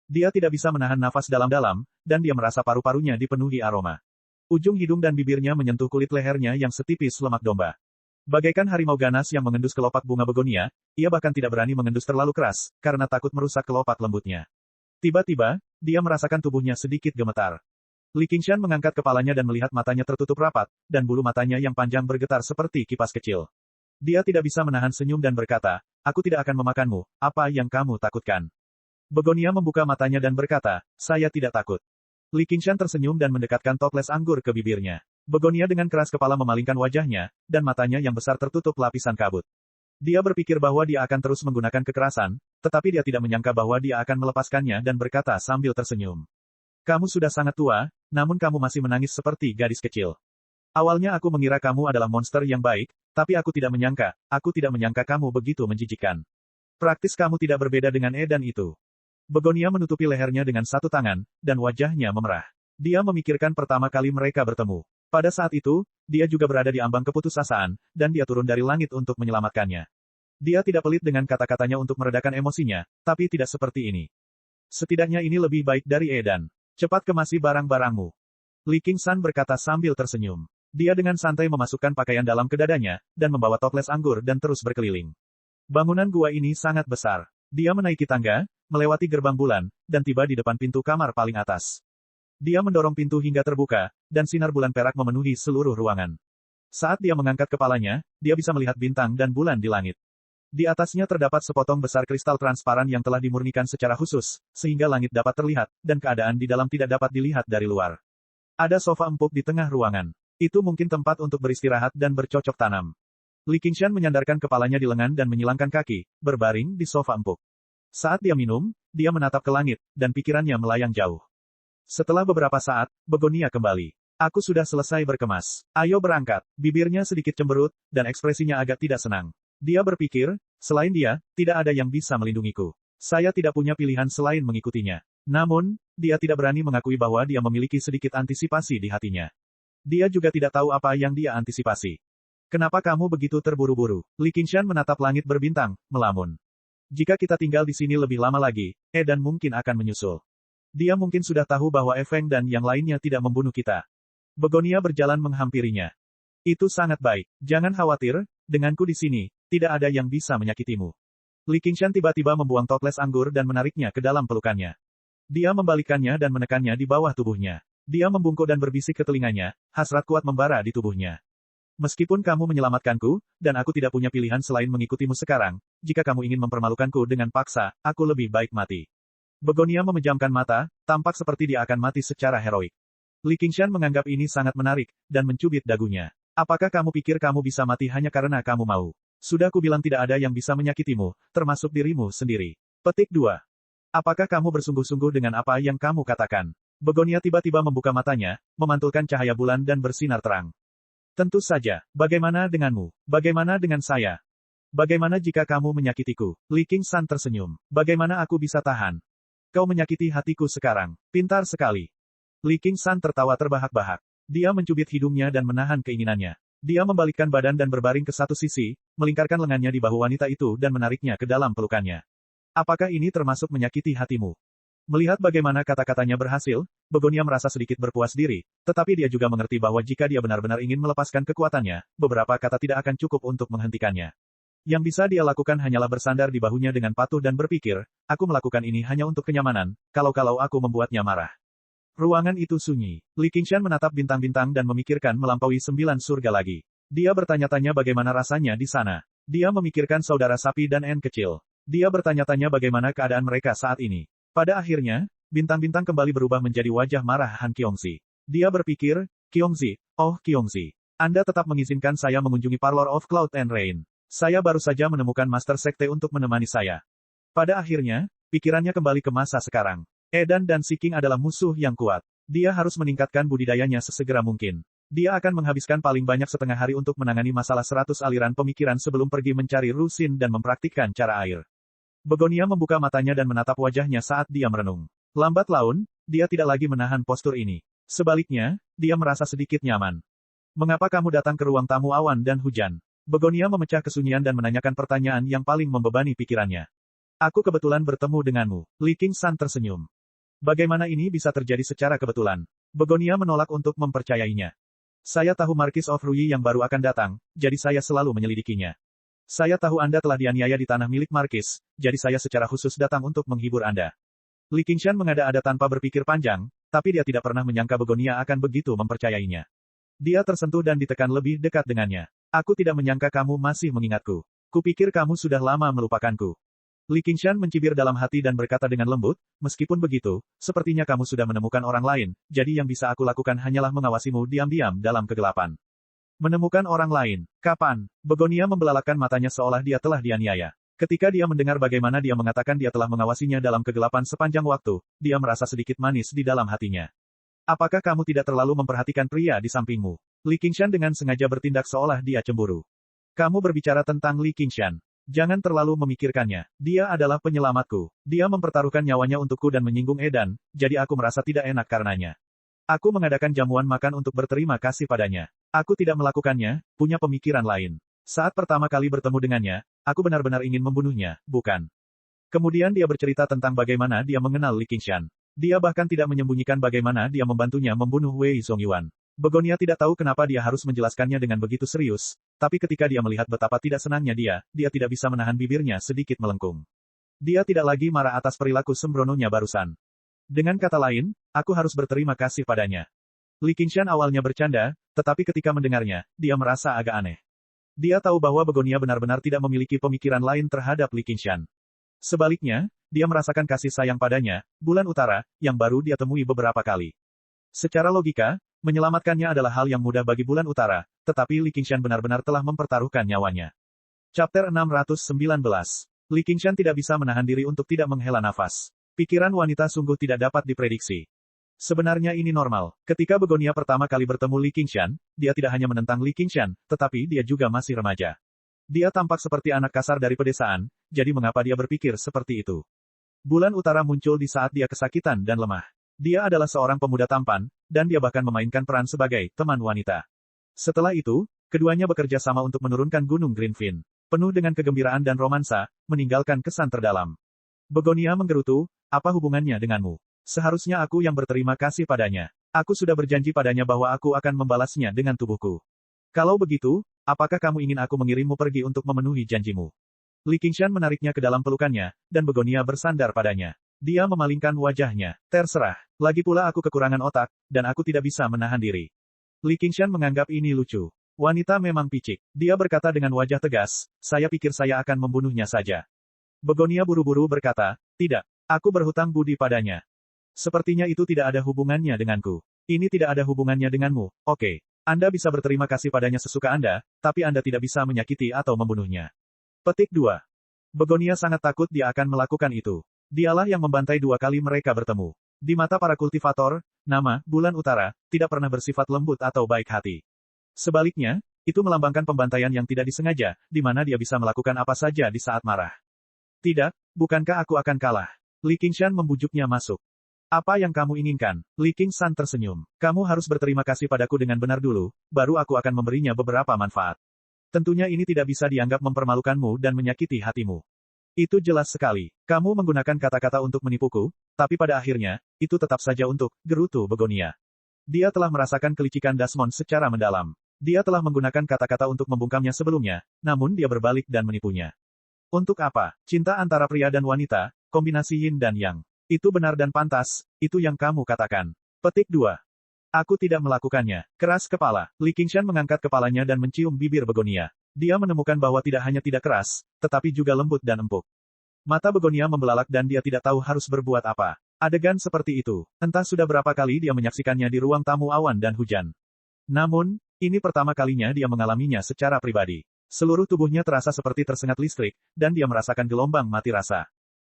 Dia tidak bisa menahan nafas dalam-dalam, dan dia merasa paru-parunya dipenuhi aroma. Ujung hidung dan bibirnya menyentuh kulit lehernya yang setipis lemak domba. Bagaikan harimau ganas yang mengendus kelopak bunga begonia, ia bahkan tidak berani mengendus terlalu keras, karena takut merusak kelopak lembutnya. Tiba-tiba, dia merasakan tubuhnya sedikit gemetar. Li Qingshan mengangkat kepalanya dan melihat matanya tertutup rapat, dan bulu matanya yang panjang bergetar seperti kipas kecil. Dia tidak bisa menahan senyum dan berkata, aku tidak akan memakanmu, apa yang kamu takutkan? Begonia membuka matanya dan berkata, saya tidak takut. Li Qingshan tersenyum dan mendekatkan toples anggur ke bibirnya. Begonia dengan keras kepala memalingkan wajahnya, dan matanya yang besar tertutup lapisan kabut. Dia berpikir bahwa dia akan terus menggunakan kekerasan, tetapi dia tidak menyangka bahwa dia akan melepaskannya dan berkata sambil tersenyum. Kamu sudah sangat tua, namun kamu masih menangis seperti gadis kecil. Awalnya aku mengira kamu adalah monster yang baik, tapi aku tidak menyangka kamu begitu menjijikkan. Praktis kamu tidak berbeda dengan Edan itu. Begonia menutupi lehernya dengan satu tangan, dan wajahnya memerah. Dia memikirkan pertama kali mereka bertemu. Pada saat itu, dia juga berada di ambang keputusasaan, dan dia turun dari langit untuk menyelamatkannya. Dia tidak pelit dengan kata-katanya untuk meredakan emosinya, tapi tidak seperti ini. Setidaknya ini lebih baik dari Edan. Cepat kemasi barang-barangmu. Li Qingshan berkata sambil tersenyum. Dia dengan santai memasukkan pakaian dalam ke dadanya, dan membawa toples anggur dan terus berkeliling. Bangunan gua ini sangat besar. Dia menaiki tangga, melewati gerbang bulan, dan tiba di depan pintu kamar paling atas. Dia mendorong pintu hingga terbuka, dan sinar bulan perak memenuhi seluruh ruangan. Saat dia mengangkat kepalanya, dia bisa melihat bintang dan bulan di langit. Di atasnya terdapat sepotong besar kristal transparan yang telah dimurnikan secara khusus, sehingga langit dapat terlihat, dan keadaan di dalam tidak dapat dilihat dari luar. Ada sofa empuk di tengah ruangan. Itu mungkin tempat untuk beristirahat dan bercocok tanam. Li Qingshan menyandarkan kepalanya di lengan dan menyilangkan kaki, berbaring di sofa empuk. Saat dia minum, dia menatap ke langit, dan pikirannya melayang jauh. Setelah beberapa saat, Begonia kembali. Aku sudah selesai berkemas. Ayo berangkat. Bibirnya sedikit cemberut, dan ekspresinya agak tidak senang. Dia berpikir, selain dia, tidak ada yang bisa melindungiku. Saya tidak punya pilihan selain mengikutinya. Namun, dia tidak berani mengakui bahwa dia memiliki sedikit antisipasi di hatinya. Dia juga tidak tahu apa yang dia antisipasi. Kenapa kamu begitu terburu-buru? Li Qingshan menatap langit berbintang, melamun. Jika kita tinggal di sini lebih lama lagi, Edan mungkin akan menyusul. Dia mungkin sudah tahu bahwa Feng dan yang lainnya tidak membunuh kita. Begonia berjalan menghampirinya. Itu sangat baik. Jangan khawatir, denganku di sini, tidak ada yang bisa menyakitimu. Li Qingshan tiba-tiba membuang toples anggur dan menariknya ke dalam pelukannya. Dia membalikkannya dan menekannya di bawah tubuhnya. Dia membungkuk dan berbisik ke telinganya, hasrat kuat membara di tubuhnya. Meskipun kamu menyelamatkanku, dan aku tidak punya pilihan selain mengikutimu sekarang, jika kamu ingin mempermalukanku dengan paksa, aku lebih baik mati. Begonia memejamkan mata, tampak seperti dia akan mati secara heroik. Li Qingshan menganggap ini sangat menarik, dan mencubit dagunya. Apakah kamu pikir kamu bisa mati hanya karena kamu mau? Sudah kubilang tidak ada yang bisa menyakitimu, termasuk dirimu sendiri. Petik 2. Apakah kamu bersungguh-sungguh dengan apa yang kamu katakan? Begonia tiba-tiba membuka matanya, memantulkan cahaya bulan dan bersinar terang. Tentu saja, bagaimana denganmu? Bagaimana dengan saya? Bagaimana jika kamu menyakitiku? Li Qingshan tersenyum. Bagaimana aku bisa tahan? Kau menyakiti hatiku sekarang. Pintar sekali. Li Qingshan tertawa terbahak-bahak. Dia mencubit hidungnya dan menahan keinginannya. Dia membalikkan badan dan berbaring ke satu sisi, melingkarkan lengannya di bahu wanita itu dan menariknya ke dalam pelukannya. Apakah ini termasuk menyakiti hatimu? Melihat bagaimana kata-katanya berhasil, Begonia merasa sedikit berpuas diri, tetapi dia juga mengerti bahwa jika dia benar-benar ingin melepaskan kekuatannya, beberapa kata tidak akan cukup untuk menghentikannya. Yang bisa dia lakukan hanyalah bersandar di bahunya dengan patuh dan berpikir, aku melakukan ini hanya untuk kenyamanan, kalau aku membuatnya marah. Ruangan itu sunyi. Li Qingshan menatap bintang-bintang dan memikirkan melampaui 9 surga lagi. Dia bertanya-tanya bagaimana rasanya di sana. Dia memikirkan saudara sapi dan N kecil. Dia bertanya-tanya bagaimana keadaan mereka saat ini. Pada akhirnya, bintang-bintang kembali berubah menjadi wajah marah Han Qiongzi. Dia berpikir, Qiongzi, oh Qiongzi, Anda tetap mengizinkan saya mengunjungi Parlor of Cloud and Rain. Saya baru saja menemukan Master Sekte untuk menemani saya. Pada akhirnya, pikirannya kembali ke masa sekarang. Edan dan Siking adalah musuh yang kuat. Dia harus meningkatkan budidayanya sesegera mungkin. Dia akan menghabiskan paling banyak setengah hari untuk menangani masalah 100 aliran pemikiran sebelum pergi mencari Rusin dan mempraktikkan cara air. Begonia membuka matanya dan menatap wajahnya saat dia merenung. Lambat laun, dia tidak lagi menahan postur ini. Sebaliknya, dia merasa sedikit nyaman. Mengapa kamu datang ke ruang tamu awan dan hujan? Begonia memecah kesunyian dan menanyakan pertanyaan yang paling membebani pikirannya. Aku kebetulan bertemu denganmu. Li Qingshan tersenyum. Bagaimana ini bisa terjadi secara kebetulan? Begonia menolak untuk mempercayainya. Saya tahu Marquis of Ruyi yang baru akan datang, jadi saya selalu menyelidikinya. Saya tahu Anda telah dianiaya di tanah milik Marquis, jadi saya secara khusus datang untuk menghibur Anda. Li Qingshan mengada-ada tanpa berpikir panjang, tapi dia tidak pernah menyangka Begonia akan begitu mempercayainya. Dia tersentuh dan ditekan lebih dekat dengannya. Aku tidak menyangka kamu masih mengingatku. Kupikir kamu sudah lama melupakanku. Li Qingshan mencibir dalam hati dan berkata dengan lembut, meskipun begitu, sepertinya kamu sudah menemukan orang lain, jadi yang bisa aku lakukan hanyalah mengawasimu diam-diam dalam kegelapan. Menemukan orang lain? Kapan? Begonia membelalakan matanya seolah dia telah dianiaya. Ketika dia mendengar bagaimana dia mengatakan dia telah mengawasinya dalam kegelapan sepanjang waktu, dia merasa sedikit manis di dalam hatinya. Apakah kamu tidak terlalu memperhatikan pria di sampingmu? Li Qingshan dengan sengaja bertindak seolah dia cemburu. Kamu berbicara tentang Li Qingshan. Jangan terlalu memikirkannya. Dia adalah penyelamatku. Dia mempertaruhkan nyawanya untukku dan menyinggung Edan, jadi aku merasa tidak enak karenanya. Aku mengadakan jamuan makan untuk berterima kasih padanya. Aku tidak melakukannya, punya pemikiran lain. Saat pertama kali bertemu dengannya, aku benar-benar ingin membunuhnya, bukan? Kemudian dia bercerita tentang bagaimana dia mengenal Li Qingshan. Dia bahkan tidak menyembunyikan bagaimana dia membantunya membunuh Wei Zongyuan. Begonia tidak tahu kenapa dia harus menjelaskannya dengan begitu serius, tapi ketika dia melihat betapa tidak senangnya dia tidak bisa menahan bibirnya sedikit melengkung. Dia tidak lagi marah atas perilaku sembrononya barusan. Dengan kata lain, aku harus berterima kasih padanya. Li Qingshan awalnya bercanda, tetapi ketika mendengarnya, dia merasa agak aneh. Dia tahu bahwa Begonia benar-benar tidak memiliki pemikiran lain terhadap Li Qingshan. Sebaliknya, dia merasakan kasih sayang padanya, Bulan Utara, yang baru dia temui beberapa kali. Secara logika, menyelamatkannya adalah hal yang mudah bagi Bulan Utara, tetapi Li Qingshan benar-benar telah mempertaruhkan nyawanya. Chapter 619. Li Qingshan tidak bisa menahan diri untuk tidak menghela nafas. Pikiran wanita sungguh tidak dapat diprediksi. Sebenarnya ini normal. Ketika Begonia pertama kali bertemu Li Qingshan, dia tidak hanya menentang Li Qingshan, tetapi dia juga masih remaja. Dia tampak seperti anak kasar dari pedesaan, jadi mengapa dia berpikir seperti itu? Bulan Utara muncul di saat dia kesakitan dan lemah. Dia adalah seorang pemuda tampan, dan dia bahkan memainkan peran sebagai teman wanita. Setelah itu, keduanya bekerja sama untuk menurunkan Gunung Greenfin. Penuh dengan kegembiraan dan romansa, meninggalkan kesan terdalam. Begonia menggerutu, apa hubungannya denganmu? Seharusnya aku yang berterima kasih padanya. Aku sudah berjanji padanya bahwa aku akan membalasnya dengan tubuhku. Kalau begitu, apakah kamu ingin aku mengirimmu pergi untuk memenuhi janjimu? Li Qingshan menariknya ke dalam pelukannya, dan Begonia bersandar padanya. Dia memalingkan wajahnya. Terserah. Lagi pula aku kekurangan otak, dan aku tidak bisa menahan diri. Li Qingshan menganggap ini lucu. Wanita memang picik. Dia berkata dengan wajah tegas, saya pikir saya akan membunuhnya saja. Begonia buru-buru berkata, tidak. Aku berhutang budi padanya. Sepertinya itu tidak ada hubungannya denganku. Ini tidak ada hubungannya denganmu, oke. Anda bisa berterima kasih padanya sesuka Anda, tapi Anda tidak bisa menyakiti atau membunuhnya. Petik 2. Begonia sangat takut dia akan melakukan itu. Dialah yang membantai 2 kali mereka bertemu. Di mata para kultivator, nama Bulan Utara tidak pernah bersifat lembut atau baik hati. Sebaliknya, itu melambangkan pembantaian yang tidak disengaja, di mana dia bisa melakukan apa saja di saat marah. Tidak, bukankah aku akan kalah? Li Qingshan membujuknya masuk. Apa yang kamu inginkan? Li Qingshan tersenyum. Kamu harus berterima kasih padaku dengan benar dulu, baru aku akan memberinya beberapa manfaat. Tentunya ini tidak bisa dianggap mempermalukanmu dan menyakiti hatimu. Itu jelas sekali. Kamu menggunakan kata-kata untuk menipuku, tapi pada akhirnya, itu tetap saja untuk gerutu Begonia. Dia telah merasakan kelicikan Desmond secara mendalam. Dia telah menggunakan kata-kata untuk membungkamnya sebelumnya, namun dia berbalik dan menipunya. Untuk apa? Cinta antara pria dan wanita, kombinasi yin dan yang. Itu benar dan pantas, itu yang kamu katakan. Petik 2. Aku tidak melakukannya. Keras kepala. Li Qingshan mengangkat kepalanya dan mencium bibir Begonia. Dia menemukan bahwa tidak hanya tidak keras, tetapi juga lembut dan empuk. Mata Begonia membelalak dan dia tidak tahu harus berbuat apa. Adegan seperti itu, entah sudah berapa kali dia menyaksikannya di ruang tamu awan dan hujan. Namun, ini pertama kalinya dia mengalaminya secara pribadi. Seluruh tubuhnya terasa seperti tersengat listrik, dan dia merasakan gelombang mati rasa.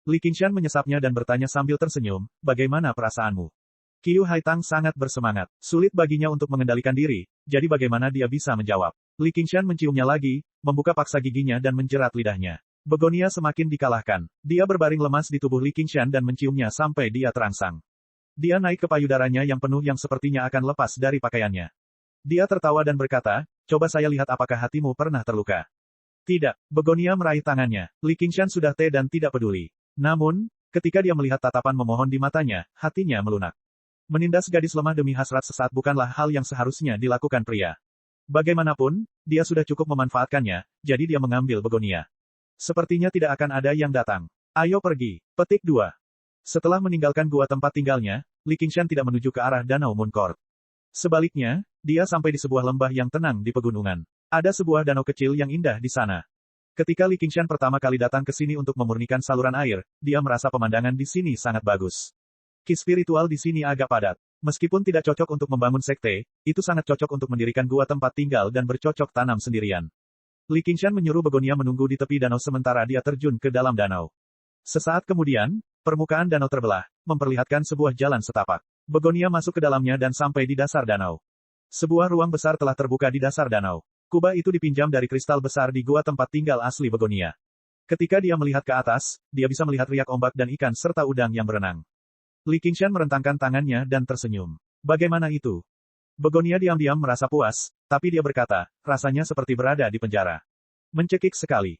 Li Qingshan menyesapnya dan bertanya sambil tersenyum, bagaimana perasaanmu? Qiu Haitang sangat bersemangat. Sulit baginya untuk mengendalikan diri, jadi bagaimana dia bisa menjawab? Li Qingshan menciumnya lagi, membuka paksa giginya dan menjerat lidahnya. Begonia semakin dikalahkan. Dia berbaring lemas di tubuh Li Qingshan dan menciumnya sampai dia terangsang. Dia naik ke payudaranya yang penuh yang sepertinya akan lepas dari pakaiannya. Dia tertawa dan berkata, coba saya lihat apakah hatimu pernah terluka. Tidak, Begonia meraih tangannya. Li Qingshan sudah teh dan tidak peduli. Namun, ketika dia melihat tatapan memohon di matanya, hatinya melunak. Menindas gadis lemah demi hasrat sesaat bukanlah hal yang seharusnya dilakukan pria. Bagaimanapun, dia sudah cukup memanfaatkannya, jadi dia mengambil Begonia. Sepertinya tidak akan ada yang datang. Ayo pergi. Petik 2. Setelah meninggalkan gua tempat tinggalnya, Li Qingshan tidak menuju ke arah Danau Moon Court. Sebaliknya, dia sampai di sebuah lembah yang tenang di pegunungan. Ada sebuah danau kecil yang indah di sana. Ketika Li Qingshan pertama kali datang ke sini untuk memurnikan saluran air, dia merasa pemandangan di sini sangat bagus. Ki spiritual di sini agak padat. Meskipun tidak cocok untuk membangun sekte, itu sangat cocok untuk mendirikan gua tempat tinggal dan bercocok tanam sendirian. Li Qingshan menyuruh Begonia menunggu di tepi danau sementara dia terjun ke dalam danau. Sesaat kemudian, permukaan danau terbelah, memperlihatkan sebuah jalan setapak. Begonia masuk ke dalamnya dan sampai di dasar danau. Sebuah ruang besar telah terbuka di dasar danau. Kubah itu dipinjam dari kristal besar di gua tempat tinggal asli Begonia. Ketika dia melihat ke atas, dia bisa melihat riak ombak dan ikan serta udang yang berenang. Li Qingshan merentangkan tangannya dan tersenyum. Bagaimana itu? Begonia diam-diam merasa puas, tapi dia berkata, rasanya seperti berada di penjara. Mencekik sekali.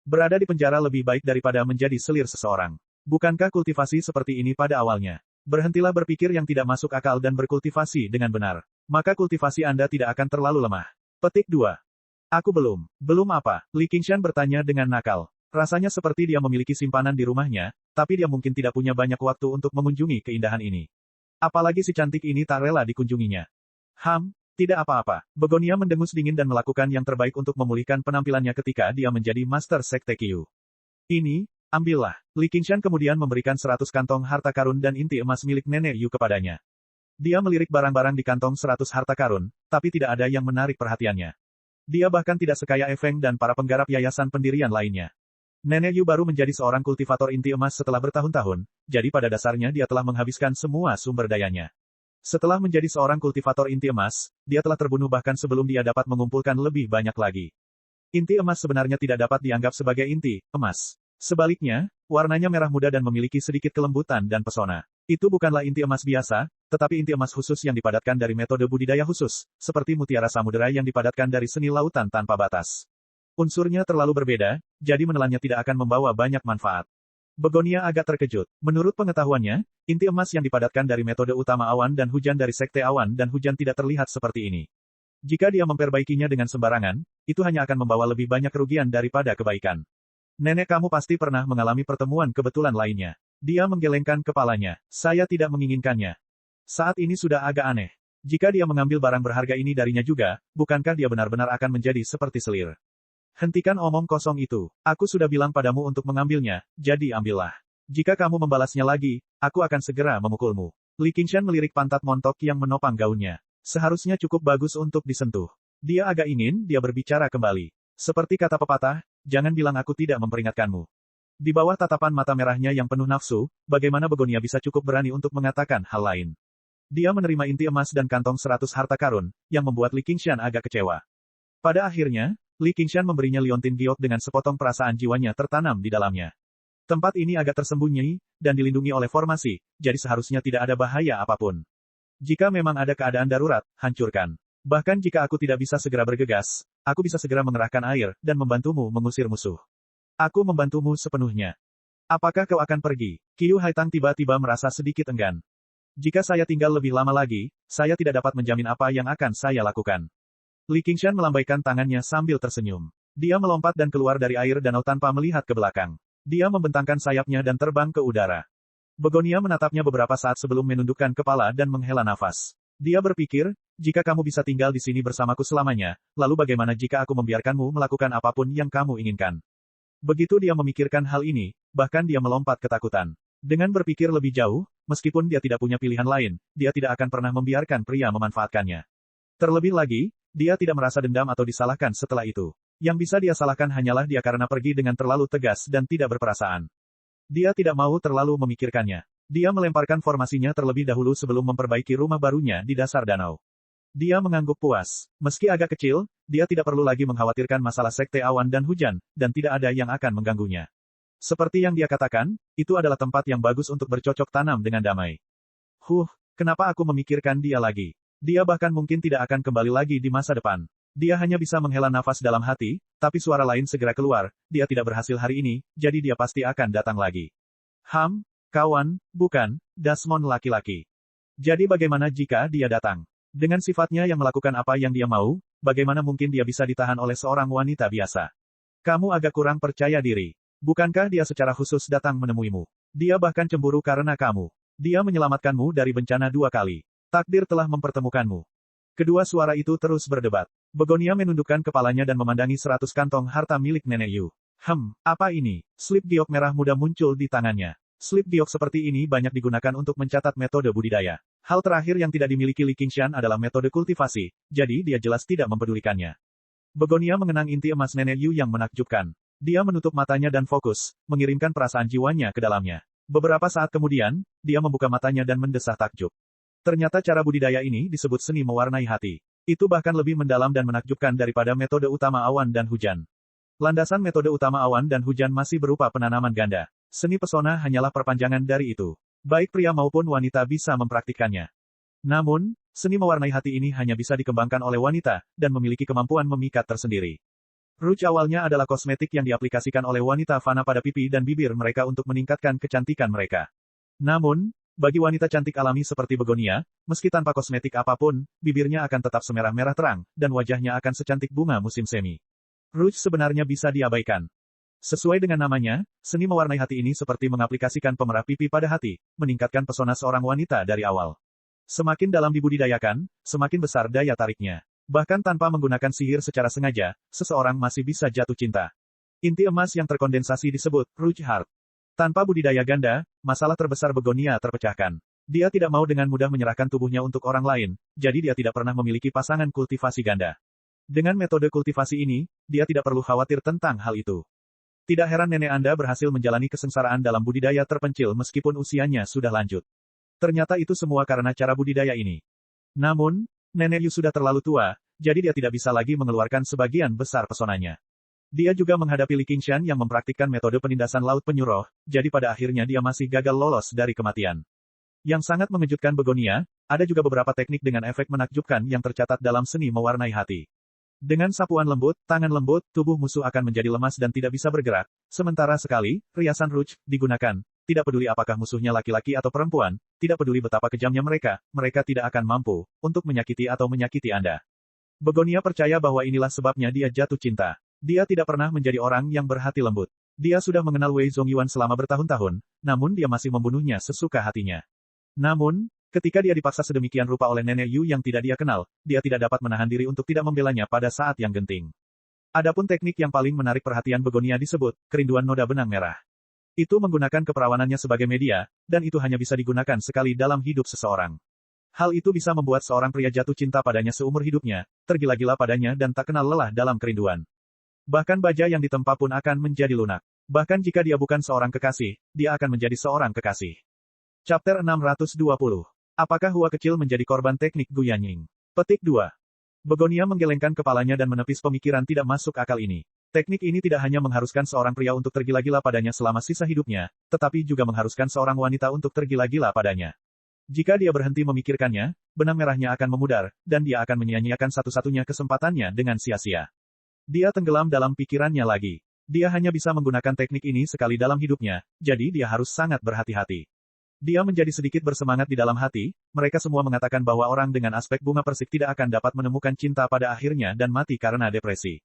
Berada di penjara lebih baik daripada menjadi selir seseorang. Bukankah kultivasi seperti ini pada awalnya? Berhentilah berpikir yang tidak masuk akal dan berkultivasi dengan benar. Maka kultivasi Anda tidak akan terlalu lemah. Petik 2. Aku belum. Belum apa? Li Qingshan bertanya dengan nakal. Rasanya seperti dia memiliki simpanan di rumahnya, tapi dia mungkin tidak punya banyak waktu untuk mengunjungi keindahan ini. Apalagi si cantik ini tak rela dikunjunginya. Tidak apa-apa. Begonia mendengus dingin dan melakukan yang terbaik untuk memulihkan penampilannya ketika dia menjadi Master Sekte Qiu. Ini, ambillah. Li Qingshan kemudian memberikan 100 kantong harta karun dan inti emas milik Nenek Yu kepadanya. Dia melirik barang-barang di kantong 100 harta karun, tapi tidak ada yang menarik perhatiannya. Dia bahkan tidak sekaya Efeng dan para penggarap yayasan pendirian lainnya. Nenek Yu baru menjadi seorang kultivator inti emas setelah bertahun-tahun, jadi pada dasarnya dia telah menghabiskan semua sumber dayanya. Setelah menjadi seorang kultivator inti emas, dia telah terbunuh bahkan sebelum dia dapat mengumpulkan lebih banyak lagi. Inti emas sebenarnya tidak dapat dianggap sebagai inti emas. Sebaliknya, warnanya merah muda dan memiliki sedikit kelembutan dan pesona. Itu bukanlah inti emas biasa, tetapi inti emas khusus yang dipadatkan dari metode budidaya khusus, seperti mutiara samudera yang dipadatkan dari seni lautan tanpa batas. Unsurnya terlalu berbeda, jadi menelannya tidak akan membawa banyak manfaat. Begonia agak terkejut. Menurut pengetahuannya, inti emas yang dipadatkan dari metode utama awan dan hujan dari sekte awan dan hujan tidak terlihat seperti ini. Jika dia memperbaikinya dengan sembarangan, itu hanya akan membawa lebih banyak kerugian daripada kebaikan. Nenek kamu pasti pernah mengalami pertemuan kebetulan lainnya. Dia menggelengkan kepalanya. Saya tidak menginginkannya. Saat ini sudah agak aneh. Jika dia mengambil barang berharga ini darinya juga, bukankah dia benar-benar akan menjadi seperti selir? Hentikan omong kosong itu. Aku sudah bilang padamu untuk mengambilnya, jadi ambillah. Jika kamu membalasnya lagi, aku akan segera memukulmu. Li Qingshan melirik pantat montok yang menopang gaunnya. Seharusnya cukup bagus untuk disentuh. Dia agak ingin dia berbicara kembali. Seperti kata pepatah, jangan bilang aku tidak memperingatkanmu. Di bawah tatapan mata merahnya yang penuh nafsu, bagaimana Begonia bisa cukup berani untuk mengatakan hal lain? Dia menerima inti emas dan kantong 100 harta karun, yang membuat Li Qingshan agak kecewa. Pada akhirnya, Li Qingshan memberinya liontin giok dengan sepotong perasaan jiwanya tertanam di dalamnya. Tempat ini agak tersembunyi, dan dilindungi oleh formasi, jadi seharusnya tidak ada bahaya apapun. Jika memang ada keadaan darurat, hancurkan. Bahkan jika aku tidak bisa segera bergegas, aku bisa segera mengerahkan air, dan membantumu mengusir musuh. Aku membantumu sepenuhnya. Apakah kau akan pergi? Qiu Haitang tiba-tiba merasa sedikit enggan. Jika saya tinggal lebih lama lagi, saya tidak dapat menjamin apa yang akan saya lakukan. Li Qingshan melambaikan tangannya sambil tersenyum. Dia melompat dan keluar dari air danau tanpa melihat ke belakang. Dia membentangkan sayapnya dan terbang ke udara. Begonia menatapnya beberapa saat sebelum menundukkan kepala dan menghela nafas. Dia berpikir, jika kamu bisa tinggal di sini bersamaku selamanya, lalu bagaimana jika aku membiarkanmu melakukan apapun yang kamu inginkan? Begitu dia memikirkan hal ini, bahkan dia melompat ketakutan. Dengan berpikir lebih jauh, meskipun dia tidak punya pilihan lain, dia tidak akan pernah membiarkan pria memanfaatkannya. Terlebih lagi, dia tidak merasa dendam atau disalahkan setelah itu. Yang bisa dia salahkan hanyalah dia karena pergi dengan terlalu tegas dan tidak berperasaan. Dia tidak mau terlalu memikirkannya. Dia melemparkan formasinya terlebih dahulu sebelum memperbaiki rumah barunya di dasar danau. Dia mengangguk puas. Meski agak kecil, dia tidak perlu lagi mengkhawatirkan masalah sekte awan dan hujan, dan tidak ada yang akan mengganggunya. Seperti yang dia katakan, itu adalah tempat yang bagus untuk bercocok tanam dengan damai. Kenapa aku memikirkan dia lagi? Dia bahkan mungkin tidak akan kembali lagi di masa depan. Dia hanya bisa menghela nafas dalam hati, tapi suara lain segera keluar, dia tidak berhasil hari ini, jadi dia pasti akan datang lagi. Kawan, bukan, Desmond laki-laki. Jadi bagaimana jika dia datang? Dengan sifatnya yang melakukan apa yang dia mau, bagaimana mungkin dia bisa ditahan oleh seorang wanita biasa? Kamu agak kurang percaya diri. Bukankah dia secara khusus datang menemuimu? Dia bahkan cemburu karena kamu. Dia menyelamatkanmu dari bencana 2 kali. Takdir telah mempertemukanmu. Kedua suara itu terus berdebat. Begonia menundukkan kepalanya dan memandangi 100 kantong harta milik Nenek Yu. Apa ini? Slip giok merah muda muncul di tangannya. Slip giok seperti ini banyak digunakan untuk mencatat metode budidaya. Hal terakhir yang tidak dimiliki Li Qingshan adalah metode kultivasi, jadi dia jelas tidak mempedulikannya. Begonia mengenang inti emas Nenek Yu yang menakjubkan. Dia menutup matanya dan fokus, mengirimkan perasaan jiwanya ke dalamnya. Beberapa saat kemudian, dia membuka matanya dan mendesah takjub. Ternyata cara budidaya ini disebut seni mewarnai hati. Itu bahkan lebih mendalam dan menakjubkan daripada metode utama awan dan hujan. Landasan metode utama awan dan hujan masih berupa penanaman ganda. Seni pesona hanyalah perpanjangan dari itu. Baik pria maupun wanita bisa mempraktikkannya. Namun, seni mewarnai hati ini hanya bisa dikembangkan oleh wanita, dan memiliki kemampuan memikat tersendiri. Rouge awalnya adalah kosmetik yang diaplikasikan oleh wanita fana pada pipi dan bibir mereka untuk meningkatkan kecantikan mereka. Namun, bagi wanita cantik alami seperti Begonia, meski tanpa kosmetik apapun, bibirnya akan tetap semerah-merah terang, dan wajahnya akan secantik bunga musim semi. Rouge sebenarnya bisa diabaikan. Sesuai dengan namanya, seni mewarnai hati ini seperti mengaplikasikan pemerah pipi pada hati, meningkatkan pesona seorang wanita dari awal. Semakin dalam dibudidayakan, semakin besar daya tariknya. Bahkan tanpa menggunakan sihir secara sengaja, seseorang masih bisa jatuh cinta. Inti emas yang terkondensasi disebut Rouge Heart. Tanpa budidaya ganda, masalah terbesar Begonia terpecahkan. Dia tidak mau dengan mudah menyerahkan tubuhnya untuk orang lain, jadi dia tidak pernah memiliki pasangan kultivasi ganda. Dengan metode kultivasi ini, dia tidak perlu khawatir tentang hal itu. Tidak heran nenek Anda berhasil menjalani kesengsaraan dalam budidaya terpencil meskipun usianya sudah lanjut. Ternyata itu semua karena cara budidaya ini. Namun, Nenek Yu sudah terlalu tua, jadi dia tidak bisa lagi mengeluarkan sebagian besar pesonanya. Dia juga menghadapi Li Qingshan yang mempraktikkan metode penindasan laut penyuruh, jadi pada akhirnya dia masih gagal lolos dari kematian. Yang sangat mengejutkan Begonia, ada juga beberapa teknik dengan efek menakjubkan yang tercatat dalam seni mewarnai hati. Dengan sapuan lembut, tangan lembut, tubuh musuh akan menjadi lemas dan tidak bisa bergerak, sementara sekali, riasan Rouge digunakan, tidak peduli apakah musuhnya laki-laki atau perempuan, tidak peduli betapa kejamnya mereka tidak akan mampu untuk menyakiti atau menyakiti Anda. Begonia percaya bahwa inilah sebabnya dia jatuh cinta. Dia tidak pernah menjadi orang yang berhati lembut. Dia sudah mengenal Wei Zongyuan selama bertahun-tahun, namun dia masih membunuhnya sesuka hatinya. Namun, ketika dia dipaksa sedemikian rupa oleh Nenek Yu yang tidak dia kenal, dia tidak dapat menahan diri untuk tidak membelanya pada saat yang genting. Adapun teknik yang paling menarik perhatian Begonia disebut, kerinduan noda benang merah. Itu menggunakan keperawanannya sebagai media, dan itu hanya bisa digunakan sekali dalam hidup seseorang. Hal itu bisa membuat seorang pria jatuh cinta padanya seumur hidupnya, tergila-gila padanya dan tak kenal lelah dalam kerinduan. Bahkan baja yang ditempa pun akan menjadi lunak. Bahkan jika dia bukan seorang kekasih, dia akan menjadi seorang kekasih. Chapter 620. Apakah Hua kecil menjadi korban teknik Guyanying? Petik 2. Begonia menggelengkan kepalanya dan menepis pemikiran tidak masuk akal ini. Teknik ini tidak hanya mengharuskan seorang pria untuk tergila-gila padanya selama sisa hidupnya, tetapi juga mengharuskan seorang wanita untuk tergila-gila padanya. Jika dia berhenti memikirkannya, benang merahnya akan memudar, dan dia akan menyia-nyiakan satu-satunya kesempatannya dengan sia-sia. Dia tenggelam dalam pikirannya lagi. Dia hanya bisa menggunakan teknik ini sekali dalam hidupnya, jadi dia harus sangat berhati-hati. Dia menjadi sedikit bersemangat di dalam hati, mereka semua mengatakan bahwa orang dengan aspek bunga persik tidak akan dapat menemukan cinta pada akhirnya dan mati karena depresi.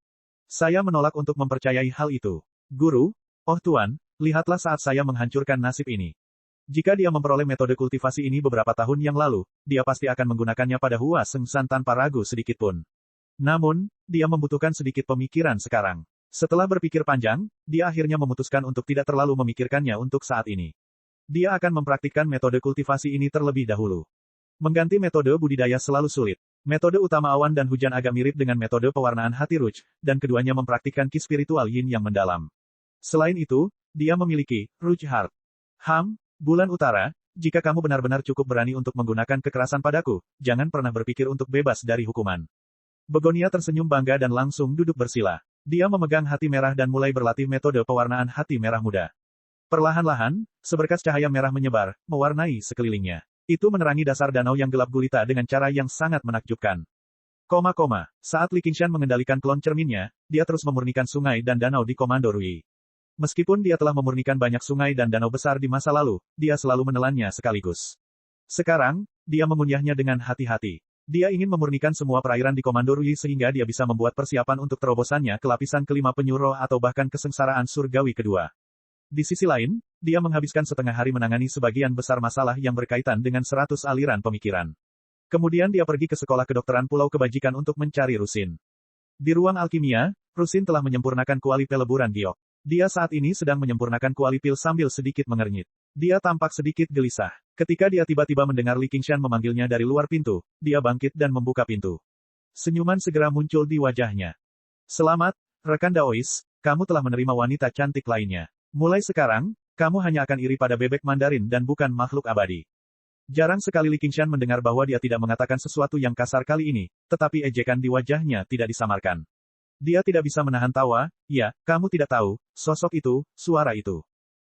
Saya menolak untuk mempercayai hal itu. Guru, oh Tuan, lihatlah saat saya menghancurkan nasib ini. Jika dia memperoleh metode kultivasi ini beberapa tahun yang lalu, dia pasti akan menggunakannya pada Hua Sengshan tanpa ragu sedikitpun. Namun, dia membutuhkan sedikit pemikiran sekarang. Setelah berpikir panjang, dia akhirnya memutuskan untuk tidak terlalu memikirkannya untuk saat ini. Dia akan mempraktikkan metode kultivasi ini terlebih dahulu. Mengganti metode budidaya selalu sulit. Metode utama awan dan hujan agak mirip dengan metode pewarnaan hati Ruch, dan keduanya mempraktikkan ki spiritual yin yang mendalam. Selain itu, dia memiliki Ruch Heart. Bulan Utara, jika kamu benar-benar cukup berani untuk menggunakan kekerasan padaku, jangan pernah berpikir untuk bebas dari hukuman. Begonia tersenyum bangga dan langsung duduk bersila. Dia memegang hati merah dan mulai berlatih metode pewarnaan hati merah muda. Perlahan-lahan, seberkas cahaya merah menyebar, mewarnai sekelilingnya. Itu menerangi dasar danau yang gelap gulita dengan cara yang sangat menakjubkan. Saat Li Qingshan mengendalikan klon cerminnya, dia terus memurnikan sungai dan danau di Komando Rui. Meskipun dia telah memurnikan banyak sungai dan danau besar di masa lalu, dia selalu menelannya sekaligus. Sekarang, dia mengunyahnya dengan hati-hati. Dia ingin memurnikan semua perairan di Komando Rui sehingga dia bisa membuat persiapan untuk terobosannya ke lapisan kelima penyuruh atau bahkan kesengsaraan surgawi kedua. Di sisi lain, dia menghabiskan setengah hari menangani sebagian besar masalah yang berkaitan dengan 100 aliran pemikiran. Kemudian dia pergi ke sekolah kedokteran Pulau Kebajikan untuk mencari Rusin. Di ruang alkimia, Rusin telah menyempurnakan kuali peleburan giok. Dia saat ini sedang menyempurnakan kuali pil sambil sedikit mengernyit. Dia tampak sedikit gelisah. Ketika dia tiba-tiba mendengar Li Qingshan memanggilnya dari luar pintu, dia bangkit dan membuka pintu. Senyuman segera muncul di wajahnya. Selamat, rekan Daois, kamu telah menerima wanita cantik lainnya. Mulai sekarang, kamu hanya akan iri pada bebek Mandarin dan bukan makhluk abadi. Jarang sekali Li Qingshan mendengar bahwa dia tidak mengatakan sesuatu yang kasar kali ini, tetapi ejekan di wajahnya tidak disamarkan. Dia tidak bisa menahan tawa, ya, kamu tidak tahu, sosok itu, suara itu.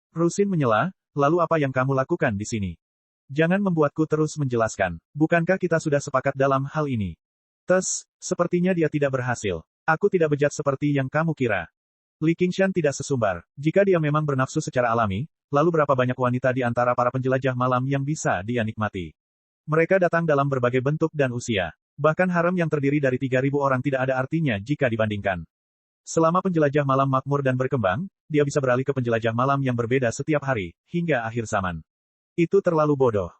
Rusin menyela, lalu apa yang kamu lakukan di sini? Jangan membuatku terus menjelaskan. Bukankah kita sudah sepakat dalam hal ini? Sepertinya dia tidak berhasil. Aku tidak bejat seperti yang kamu kira. Li Qingshan tidak sesumbar. Jika dia memang bernafsu secara alami, lalu berapa banyak wanita di antara para penjelajah malam yang bisa dia nikmati? Mereka datang dalam berbagai bentuk dan usia. Bahkan harem yang terdiri dari 3.000 orang tidak ada artinya jika dibandingkan. Selama penjelajah malam makmur dan berkembang, dia bisa beralih ke penjelajah malam yang berbeda setiap hari, hingga akhir zaman. Itu terlalu bodoh.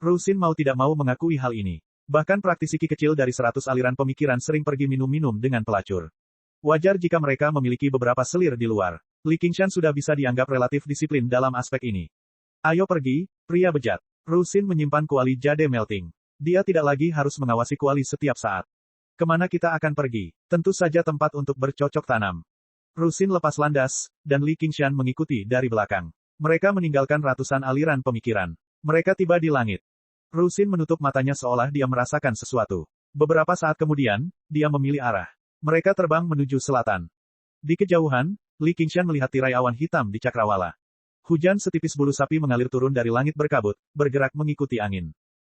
Rusin mau tidak mau mengakui hal ini. Bahkan praktisi ki kecil dari 100 aliran pemikiran sering pergi minum-minum dengan pelacur. Wajar jika mereka memiliki beberapa selir di luar. Li Qingshan sudah bisa dianggap relatif disiplin dalam aspek ini. Ayo pergi, pria bejat. Rusin menyimpan kuali jade melting. Dia tidak lagi harus mengawasi kuali setiap saat. Kemana kita akan pergi? Tentu saja tempat untuk bercocok tanam. Rusin lepas landas, dan Li Qingshan mengikuti dari belakang. Mereka meninggalkan ratusan aliran pemikiran. Mereka tiba di langit. Rusin menutup matanya seolah dia merasakan sesuatu. Beberapa saat kemudian, dia memilih arah. Mereka terbang menuju selatan. Di kejauhan, Li Qingshan melihat tirai awan hitam di cakrawala. Hujan setipis bulu sapi mengalir turun dari langit berkabut, bergerak mengikuti angin.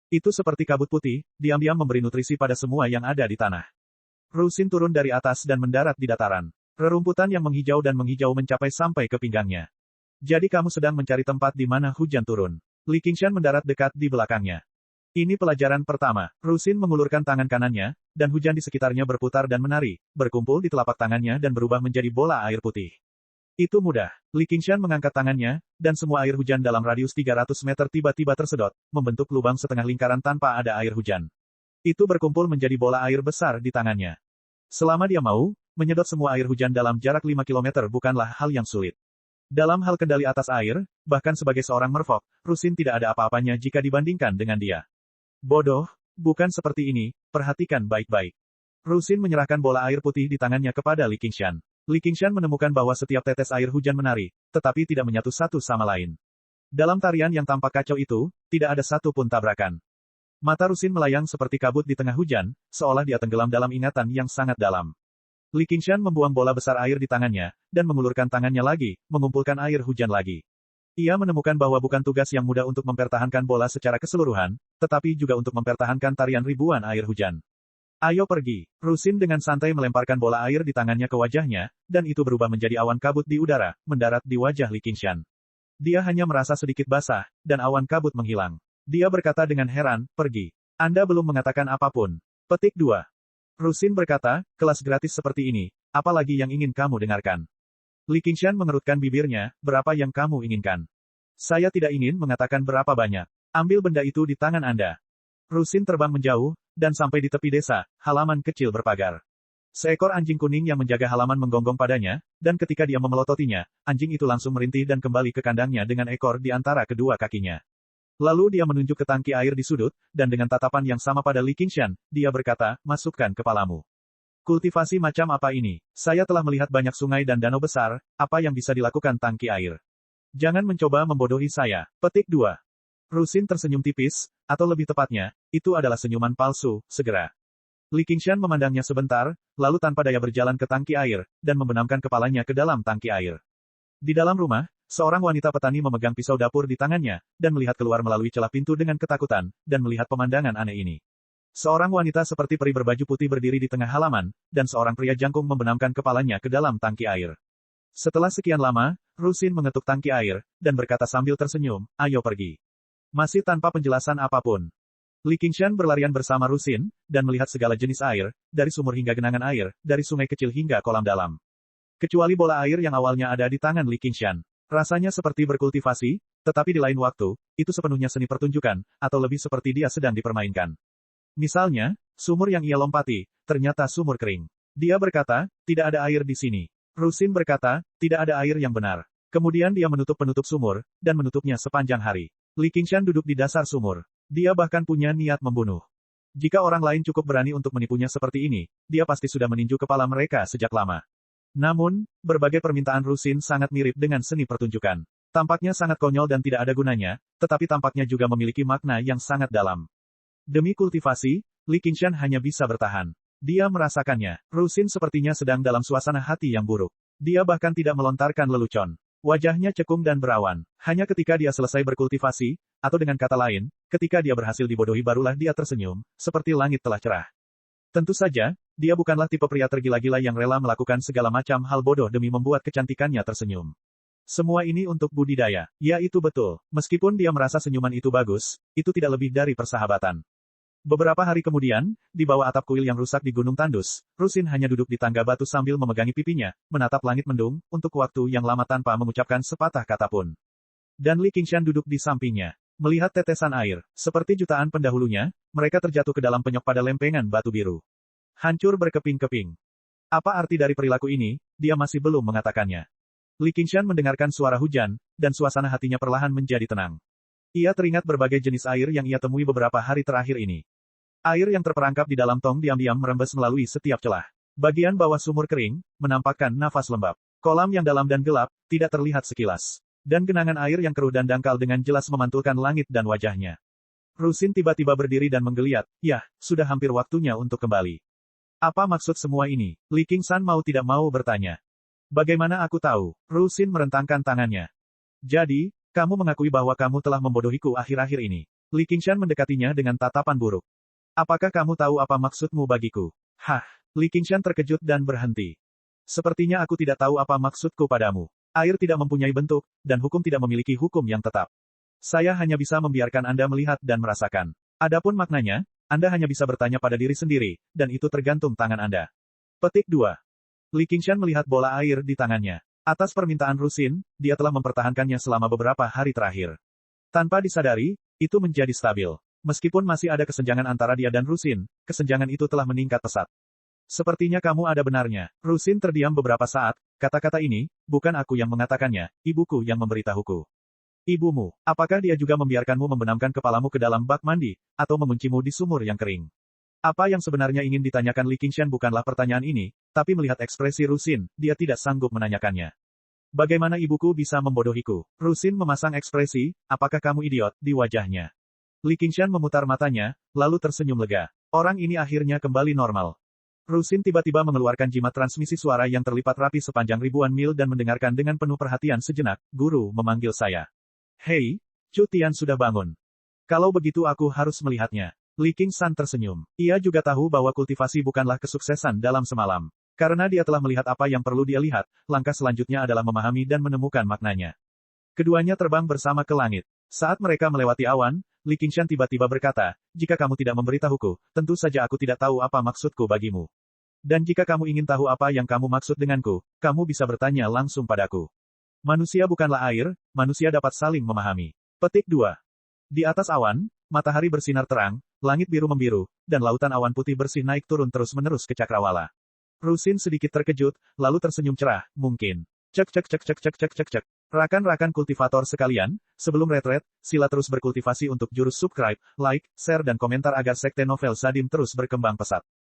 Itu seperti kabut putih, diam-diam memberi nutrisi pada semua yang ada di tanah. Rusin turun dari atas dan mendarat di dataran. Rerumputan yang menghijau dan menghijau mencapai sampai ke pinggangnya. Jadi kamu sedang mencari tempat di mana hujan turun. Li Qingshan mendarat dekat di belakangnya. Ini pelajaran pertama. Rusin mengulurkan tangan kanannya, dan hujan di sekitarnya berputar dan menari, berkumpul di telapak tangannya dan berubah menjadi bola air putih. Itu mudah. Li Qingshan mengangkat tangannya, dan semua air hujan dalam radius 300 meter tiba-tiba tersedot, membentuk lubang setengah lingkaran tanpa ada air hujan. Itu berkumpul menjadi bola air besar di tangannya. Selama dia mau, menyedot semua air hujan dalam jarak 5 km bukanlah hal yang sulit. Dalam hal kendali atas air, bahkan sebagai seorang merfolk, Rusin tidak ada apa-apanya jika dibandingkan dengan dia. Bodoh, bukan seperti ini, perhatikan baik-baik. Rusin menyerahkan bola air putih di tangannya kepada Li Qingshan. Li Qingshan menemukan bahwa setiap tetes air hujan menari, tetapi tidak menyatu satu sama lain. Dalam tarian yang tampak kacau itu, tidak ada satu pun tabrakan. Mata Rusin melayang seperti kabut di tengah hujan, seolah dia tenggelam dalam ingatan yang sangat dalam. Li Qingshan membuang bola besar air di tangannya, dan mengulurkan tangannya lagi, mengumpulkan air hujan lagi. Ia menemukan bahwa bukan tugas yang mudah untuk mempertahankan bola secara keseluruhan, tetapi juga untuk mempertahankan tarian ribuan air hujan. Ayo pergi. Rusin dengan santai melemparkan bola air di tangannya ke wajahnya, dan itu berubah menjadi awan kabut di udara, mendarat di wajah Li Qingshan. Dia hanya merasa sedikit basah, dan awan kabut menghilang. Dia berkata dengan heran, pergi. Anda belum mengatakan apapun. Petik 2. Rusin berkata, kelas gratis seperti ini, apalagi yang ingin kamu dengarkan? Li Qingshan mengerutkan bibirnya, berapa yang kamu inginkan? Saya tidak ingin mengatakan berapa banyak. Ambil benda itu di tangan Anda. Rusin terbang menjauh, dan sampai di tepi desa, halaman kecil berpagar. Seekor anjing kuning yang menjaga halaman menggonggong padanya, dan ketika dia memelototinya, anjing itu langsung merintih dan kembali ke kandangnya dengan ekor di antara kedua kakinya. Lalu dia menunjuk ke tangki air di sudut, dan dengan tatapan yang sama pada Li Qingshan, dia berkata, masukkan kepalamu. Kultivasi macam apa ini? Saya telah melihat banyak sungai dan danau besar, apa yang bisa dilakukan tangki air? Jangan mencoba membodohi saya. Petik 2. Rusin tersenyum tipis, atau lebih tepatnya, itu adalah senyuman palsu, segera. Li Qingshan memandangnya sebentar, lalu tanpa daya berjalan ke tangki air, dan membenamkan kepalanya ke dalam tangki air. Di dalam rumah, seorang wanita petani memegang pisau dapur di tangannya, dan melihat keluar melalui celah pintu dengan ketakutan, dan melihat pemandangan aneh ini. Seorang wanita seperti peri berbaju putih berdiri di tengah halaman, dan seorang pria jangkung membenamkan kepalanya ke dalam tangki air. Setelah sekian lama, Rusin mengetuk tangki air, dan berkata sambil tersenyum, ayo pergi. Masih tanpa penjelasan apapun. Li Qingshan berlarian bersama Rusin, dan melihat segala jenis air, dari sumur hingga genangan air, dari sungai kecil hingga kolam dalam. Kecuali bola air yang awalnya ada di tangan Li Qingshan. Rasanya seperti berkultivasi, tetapi di lain waktu, itu sepenuhnya seni pertunjukan, atau lebih seperti dia sedang dipermainkan. Misalnya, sumur yang ia lompati, ternyata sumur kering. Dia berkata, tidak ada air di sini. Rusin berkata, tidak ada air yang benar. Kemudian dia menutup penutup sumur, dan menutupnya sepanjang hari. Li Qingshan duduk di dasar sumur. Dia bahkan punya niat membunuh. Jika orang lain cukup berani untuk menipunya seperti ini, dia pasti sudah meninju kepala mereka sejak lama. Namun, berbagai permintaan Rusin sangat mirip dengan seni pertunjukan. Tampaknya sangat konyol dan tidak ada gunanya, tetapi tampaknya juga memiliki makna yang sangat dalam. Demi kultivasi, Li Qingshan hanya bisa bertahan. Dia merasakannya. Rusin sepertinya sedang dalam suasana hati yang buruk. Dia bahkan tidak melontarkan lelucon. Wajahnya cekung dan berawan. Hanya ketika dia selesai berkultivasi, atau dengan kata lain, ketika dia berhasil dibodohi barulah dia tersenyum, seperti langit telah cerah. Tentu saja, dia bukanlah tipe pria tergila-gila yang rela melakukan segala macam hal bodoh demi membuat kecantikannya tersenyum. Semua ini untuk budidaya. Ya itu betul. Meskipun dia merasa senyuman itu bagus, itu tidak lebih dari persahabatan. Beberapa hari kemudian, di bawah atap kuil yang rusak di Gunung Tandus, Rusin hanya duduk di tangga batu sambil memegangi pipinya, menatap langit mendung, untuk waktu yang lama tanpa mengucapkan sepatah kata pun. Dan Li Qingshan duduk di sampingnya. Melihat tetesan air, seperti jutaan pendahulunya, mereka terjatuh ke dalam penyok pada lempengan batu biru. Hancur berkeping-keping. Apa arti dari perilaku ini? Dia masih belum mengatakannya. Li Qingshan mendengarkan suara hujan, dan suasana hatinya perlahan menjadi tenang. Ia teringat berbagai jenis air yang ia temui beberapa hari terakhir ini. Air yang terperangkap di dalam tong diam-diam merembes melalui setiap celah. Bagian bawah sumur kering, menampakkan nafas lembab. Kolam yang dalam dan gelap, tidak terlihat sekilas. Dan genangan air yang keruh dan dangkal dengan jelas memantulkan langit dan wajahnya. Rusin tiba-tiba berdiri dan menggeliat, yah, sudah hampir waktunya untuk kembali. Apa maksud semua ini? Li Qingshan mau tidak mau bertanya. Bagaimana aku tahu? Rusin merentangkan tangannya. Jadi, kamu mengakui bahwa kamu telah membodohiku akhir-akhir ini. Li Qingshan mendekatinya dengan tatapan buruk. Apakah kamu tahu apa maksudmu bagiku? Hah, Li Qingshan terkejut dan berhenti. Sepertinya aku tidak tahu apa maksudku padamu. Air tidak mempunyai bentuk, dan hukum tidak memiliki hukum yang tetap. Saya hanya bisa membiarkan Anda melihat dan merasakan. Adapun maknanya, Anda hanya bisa bertanya pada diri sendiri, dan itu tergantung tangan Anda. Petik 2. Li Qingshan melihat bola air di tangannya. Atas permintaan Rusin, dia telah mempertahankannya selama beberapa hari terakhir. Tanpa disadari, itu menjadi stabil. Meskipun masih ada kesenjangan antara dia dan Rusin, kesenjangan itu telah meningkat pesat. Sepertinya kamu ada benarnya. Rusin terdiam beberapa saat, kata-kata ini, bukan aku yang mengatakannya, ibuku yang memberitahuku. Ibumu, apakah dia juga membiarkanmu membenamkan kepalamu ke dalam bak mandi, atau menguncimu di sumur yang kering? Apa yang sebenarnya ingin ditanyakan Li Qingshan bukanlah pertanyaan ini, tapi melihat ekspresi Rusin, dia tidak sanggup menanyakannya. Bagaimana ibuku bisa membodohiku? Rusin memasang ekspresi, apakah kamu idiot, di wajahnya. Li Qingshan memutar matanya, lalu tersenyum lega. Orang ini akhirnya kembali normal. Rusin tiba-tiba mengeluarkan jimat transmisi suara yang terlipat rapi sepanjang ribuan mil dan mendengarkan dengan penuh perhatian sejenak. Guru memanggil saya. Hei, Chu Tian sudah bangun. Kalau begitu aku harus melihatnya. Li Qingshan tersenyum. Ia juga tahu bahwa kultivasi bukanlah kesuksesan dalam semalam. Karena dia telah melihat apa yang perlu dia lihat, langkah selanjutnya adalah memahami dan menemukan maknanya. Keduanya terbang bersama ke langit. Saat mereka melewati awan, Li Qingshan tiba-tiba berkata, jika kamu tidak memberitahuku, tentu saja aku tidak tahu apa maksudku bagimu. Dan jika kamu ingin tahu apa yang kamu maksud denganku, kamu bisa bertanya langsung padaku. Manusia bukanlah air, manusia dapat saling memahami. Petik 2. Di atas awan, matahari bersinar terang, langit biru membiru, dan lautan awan putih bersih naik turun terus-menerus ke cakrawala. Rusin sedikit terkejut, lalu tersenyum cerah, mungkin. Cek cek cek cek cek cek cek cek. Rakan-rakan kultivator sekalian, sebelum retret, sila terus berkultivasi untuk jurus subscribe, like, share dan komentar agar sekte novel Sadim terus berkembang pesat.